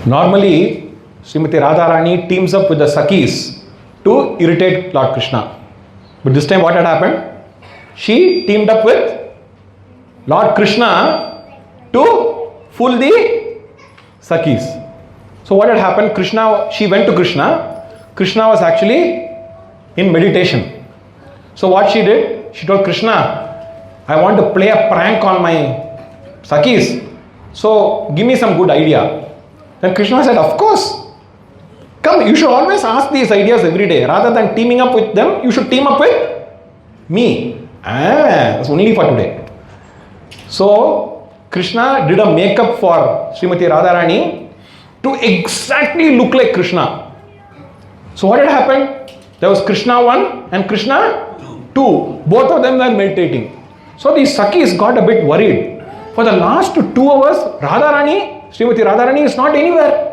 normally, Srimati Radharani teams up with the Sakhis to irritate Lord Krishna. But this time what had happened? She teamed up with Lord Krishna to fool the Sakhis. So what had happened? She went to Krishna. Krishna was actually in meditation. So what she did? She told Krishna, I want to play a prank on my Sakhis. So give me some good idea. Then Krishna said, of course. Come, you should always ask these ideas every day. Rather than teaming up with them, you should team up with me. It's only for today. So, Krishna did a makeup for Srimati Radharani to exactly look like Krishna. So, what had happened? There was Krishna 1 and Krishna 2. Both of them were meditating. So, the Sakhis got a bit worried. For the last 2 hours, Srimati Radharani is not anywhere.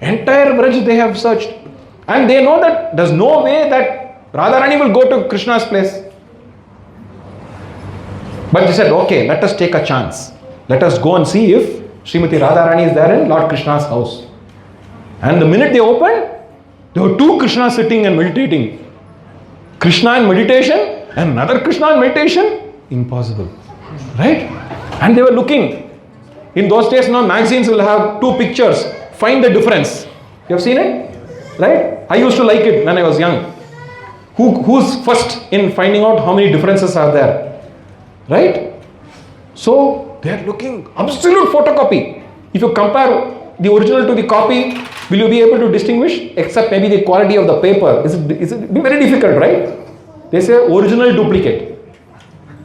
Entire Braj they have searched. And they know that there's no way that Radharani will go to Krishna's place. But they said, okay, let us take a chance. Let us go and see if Srimati Radharani is there in Lord Krishna's house. And the minute they opened, there were 2 Krishnas sitting and meditating. Krishna in meditation and another Krishna in meditation. Impossible. Right? And they were looking. In those days, now magazines will have 2 pictures. Find the difference. You have seen it? Right? I used to like it when I was young. Who's first in finding out how many differences are there? Right? So, they are looking. Absolute photocopy. If you compare the original to the copy, will you be able to distinguish? Except maybe the quality of the paper. Is it be very difficult, right? They say original duplicate.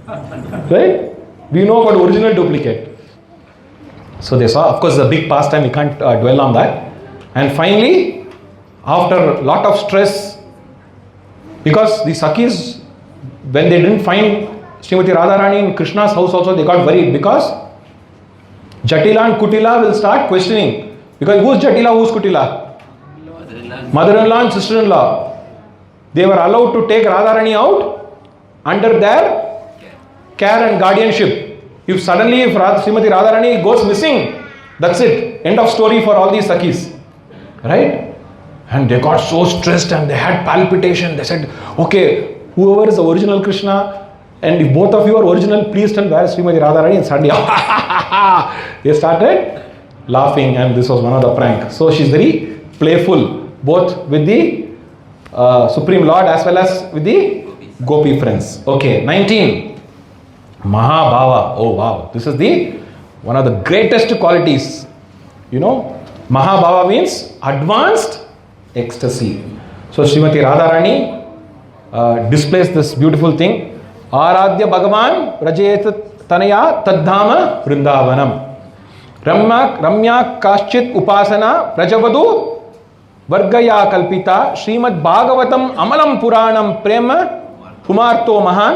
Right? We know about original duplicate. So they saw, of course, the big pastime, we can't dwell on that. And finally, after a lot of stress, because the Sakhis, when they didn't find Srimati Radharani in Krishna's house also, they got worried because Jatila and Kutila will start questioning. Because who's Jatila, who's Kutila? Mother-in-law and sister-in-law. They were allowed to take Radharani out under their care and guardianship. If suddenly Srimati Radharani goes missing, that's it. End of story for all these Sakhis. Right? And they got so stressed and they had palpitation. They said, okay, whoever is the original Krishna, and if both of you are original, please tell where is Srimati Radharani. And suddenly, they started laughing, and this was one of the pranks. So she's very playful, both with the Supreme Lord as well as with the Gopi friends. Okay, 19. Mahabhava. Oh wow, this is one of the greatest qualities. You know, Mahabhava means advanced ecstasy. So Srimati Radharani displays this beautiful thing. Aradhya Bhagavan Rajayet Tanaya Taddhama Vrindavanam. Ramya Kaschit Upasana Prajavadu Vargaya Kalpita Srimad Bhagavatam Amalam Puranam Prema Kumarto Mahan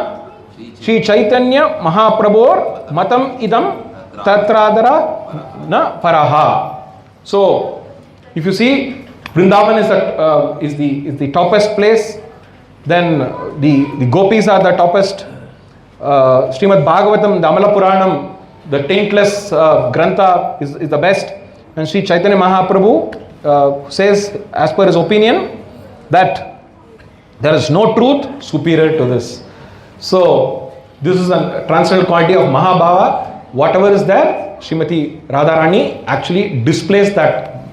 Sri Chaitanya Mahaprabhor Matam Idam Tatradara Na Paraha. So, if you see, Vrindavan is the toppest place. Then the gopis are the toppest. Srimad Bhagavatam, the Amala Puranam, the taintless Grantha is the best. And Sri Chaitanya Mahaprabhu says, as per his opinion, that there is no truth superior to this. So, this is a transcendental quality of Mahabhava. Whatever is there, Srimati Radharani actually displays that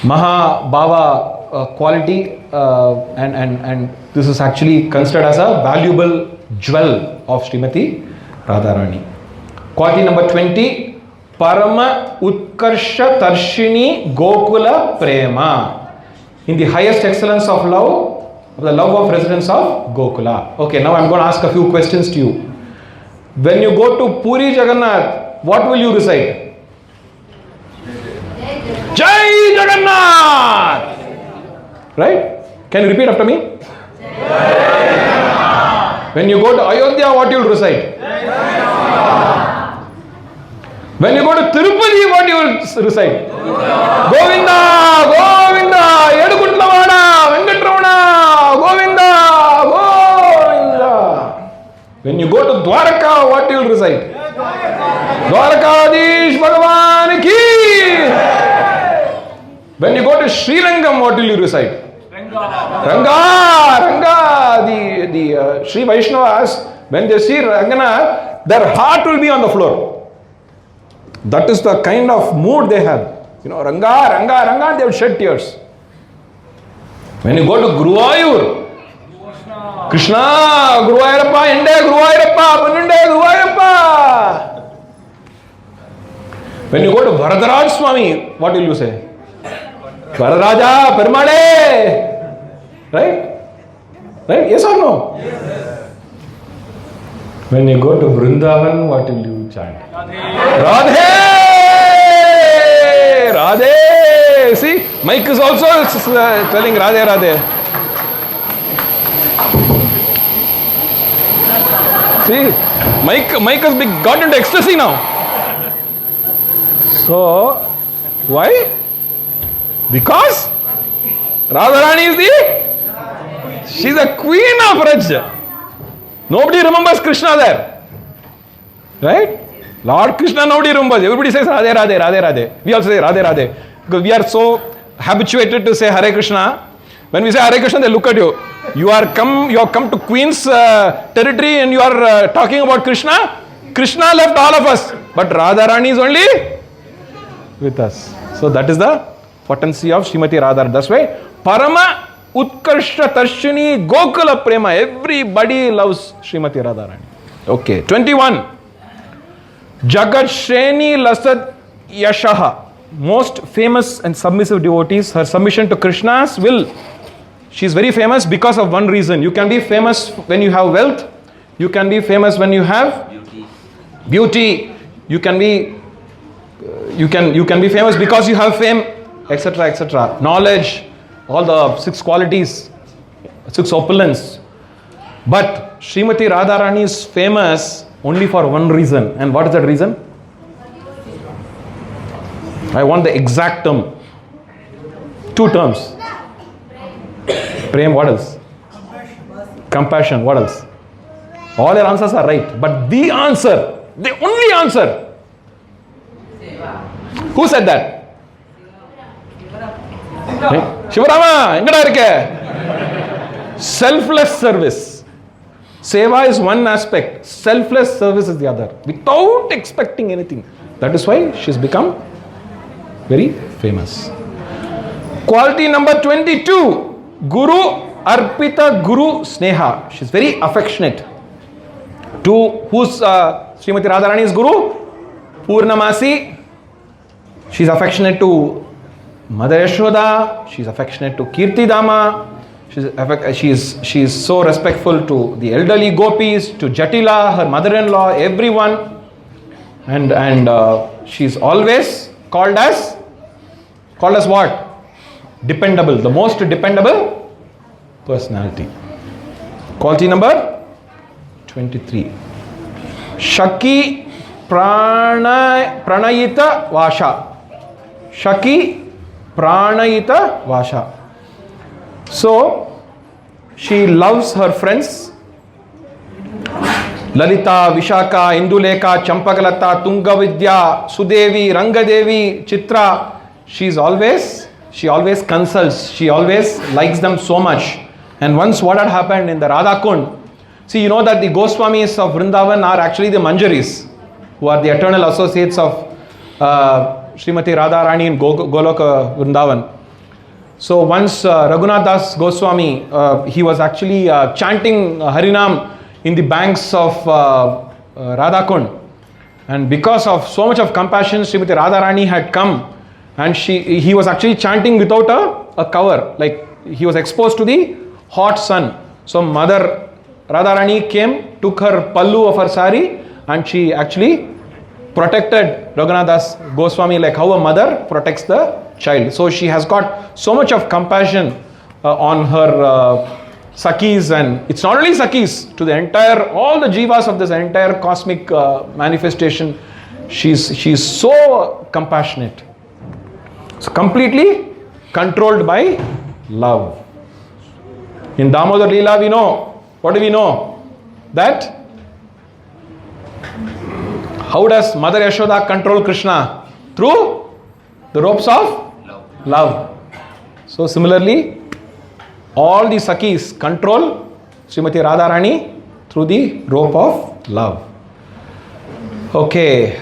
Mahabhava quality, and this is actually considered as a valuable jewel of Srimati Radharani. Quality number 20, Parama Utkarsha Tarshini Gokula Prema. In the highest excellence of love, the love of residents of Gokula. Okay, now I am going to ask a few questions to you. When you go to Puri Jagannath, what will you recite? Jai Jagannath! Right? Can you repeat after me? When you go to Ayodhya, what you will recite? When you go to Tirupati, what you will recite? Govinda! Govinda! Edukundlavada! Venkatramana! Govinda! Govinda! When you go to Dwaraka, what you will recite? Dwarakadish Bhagavan ki! When you go to Sri Rangam, what will you recite? Ranga! The Sri Vaishnavas, when they see Ranganath, their heart will be on the floor. That is the kind of mood they have. You know, Ranga, they will shed tears. When you go to Guruvayur, Krishna, Guruvayurappa, Ende Guruvayurappa, Pannunde Guruvayurappa. When you go to Varadaraj Swami, what will you say? Varadaraja, Perumale. Right? Right? Yes or no? Yes. When you go to Vrindavan, what will you chant? Radhe! Radhe! See, Mike is also telling Radhe, Radhe. See, Mike has got into ecstasy now. So, why? Because Radharani is she's the queen of Raj. Nobody remembers Krishna there. Right? Lord Krishna, nobody remembers. Everybody says Radhe, Radhe, Radhe, Radhe. We also say Radhe, Radhe. Because we are so habituated to say Hare Krishna. When we say Hare Krishna, they look at you. You have come to Queen's territory and you are talking about Krishna. Krishna left all of us. But Radharani is only with us. So that is the potency of Srimati Radharani. That's why Parama Utkarsha Tarshini Gokula Prema. Everybody loves Srimati Radharani. Okay. 21. Jagat Shreni Lasad Yashaha. Most famous and submissive devotees, her submission to Krishna's will. She is very famous because of one reason. You can be famous when you have wealth. You can be famous when you have beauty. You can be famous because you have fame, etc., etc. Knowledge, all the 6 qualities, 6 opulence. But Srimati Radharani is famous only for one reason. And what is that reason? I want the exact term. 2 terms. Prem, what else? Compassion, what else? All your answers are right. But the answer, the only answer. Who said that? Shivarama, engada irukke? Selfless service. Seva is one aspect. Selfless service is the other. Without expecting anything. That is why she has become very famous. Quality number 22. Guru Arpita Guru Sneha. She is very affectionate. To whose Srimati Radharani is Guru? Purnamasi. She is affectionate to Mother Yashoda, she's affectionate to Kirti Dama, she's so respectful to the elderly gopis, to Jatila, her mother-in-law, everyone. And she's always called as what? Dependable, the most dependable personality. Quality number 23. Shaki Pranayita Vasha. Shaki Pranayita Vasha. So, she loves her friends. Lalita, Vishaka, Induleka, Champakalata, Tungavidya, Sudevi, Rangadevi, Chitra. She always consults. She always likes them so much. And once what had happened in the Radha Kund, see, you know that the Goswamis of Vrindavan are actually the Manjaris, who are the eternal associates of Srimati Radharani in Goloka Vrindavan. So once Raghunath Goswami, he was actually chanting Harinam in the banks of Radha Kund. And because of so much of compassion, Srimati Radharani had come, and he was actually chanting without a cover, like he was exposed to the hot sun. So Mother Radharani came, took her pallu of her sari, and she actually protected Raghunath Goswami like how a mother protects the child. So she has got so much of compassion on her Sakis, and it's not only Sakis, to the entire, all the jivas of this entire cosmic manifestation. She's so compassionate. So completely controlled by love. In Damodar Leela we know, what do we know? That how does Mother Yashoda control Krishna? Through the ropes of love. So similarly, all the Sakis control Srimati Radharani through the rope of love. Okay.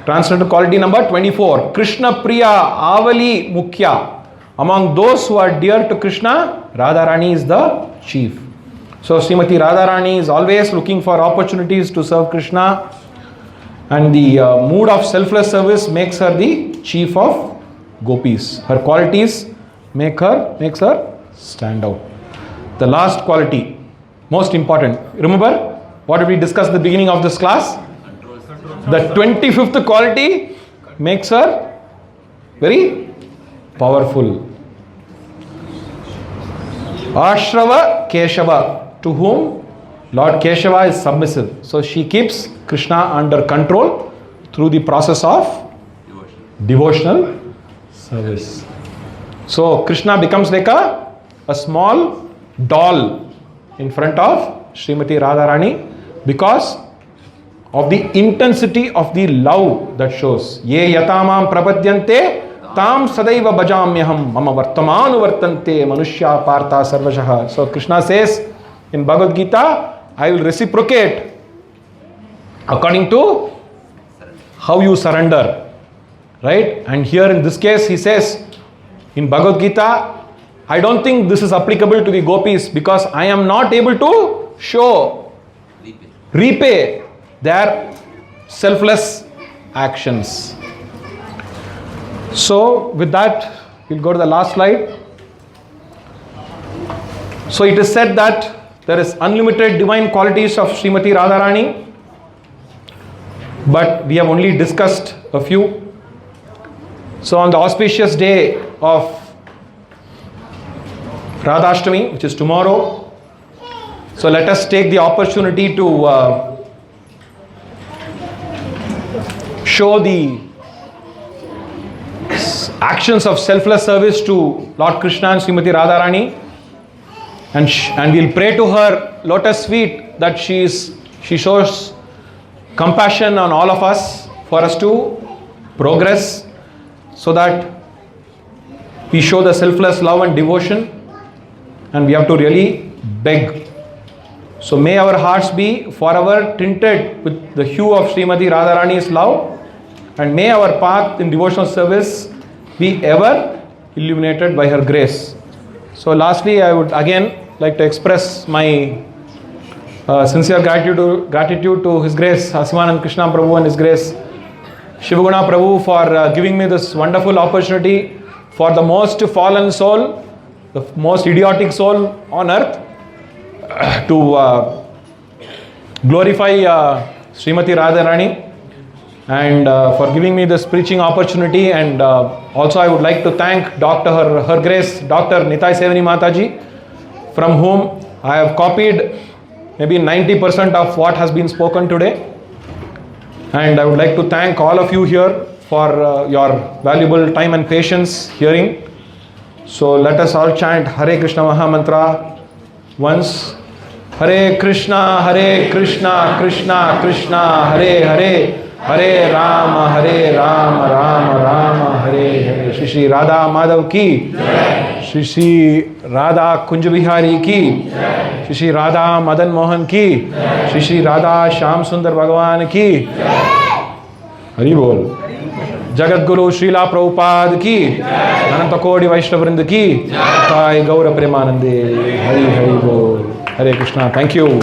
Translated quality number 24. Krishna Priya Avali Mukhya. Among those who are dear to Krishna, Radharani is the chief. So Srimati Radharani is always looking for opportunities to serve Krishna, and the mood of selfless service makes her the chief of gopis. Her qualities makes her stand out. The last quality, most important. Remember what did we discuss at the beginning of this class? The 25th quality makes her very powerful. Ashrava Keshava, to whom Lord Keshava is submissive. So she keeps Krishna under control through the process of devotional service. So Krishna becomes like a small doll in front of Srimati Radharani because of the intensity of the love that shows. Ye yatamam prapadyante tam sadaiva bhajamyaham mama vartamanu vartante manushya partha sarvashaha. So Krishna says in Bhagavad Gita, I will reciprocate according to how you surrender. Right? And here in this case he says in Bhagavad Gita, I don't think this is applicable to the gopis because I am not able to repay their selfless actions. So with that, we'll go to the last slide. So it is said that there is unlimited divine qualities of Srimati Radharani, but we have only discussed a few. So on the auspicious day of Radhastami, which is tomorrow, so let us take the opportunity to show the actions of selfless service to Lord Krishna and Srimati Radharani, and we'll pray to her lotus feet that she shows compassion on all of us for us to progress, so that we show the selfless love and devotion, and we have to really beg. So may our hearts be forever tinted with the hue of Srimati Radharani's love, and may our path in devotional service be ever illuminated by her grace. So lastly, I would again like to express my sincere gratitude to His Grace Asimanand Krishna Prabhu and His Grace Shivaguna Prabhu for giving me this wonderful opportunity for the most fallen soul, the most idiotic soul on earth, to glorify Srimati Radharani, and for giving me this preaching opportunity. And also I would like to thank Dr. Her Grace Dr. Nitai Sevani Mataji, from whom I have copied maybe 90% of what has been spoken today. And I would like to thank all of you here for your valuable time and patience hearing. So let us all chant Hare Krishna Maha Mantra once. Hare Krishna, Krishna Krishna, Hare Hare, Hare Rama, Rama Rama, Hare Hare. Shri Shri Radha Madhav ki, Shri Shri Radha Kunja Bihari ki, Shri Shri Radha Madan Mohan ki, Shri Shri Radha Shyam Sundar Bhagavan ki, Hari Bol. Jagat Guru Srila Prabhupada ki, Ananta Kodi Vaishnava Vrinda ki, Jai Gaura Premanande, Hari Hari Bol. Hare Krishna. Thank you.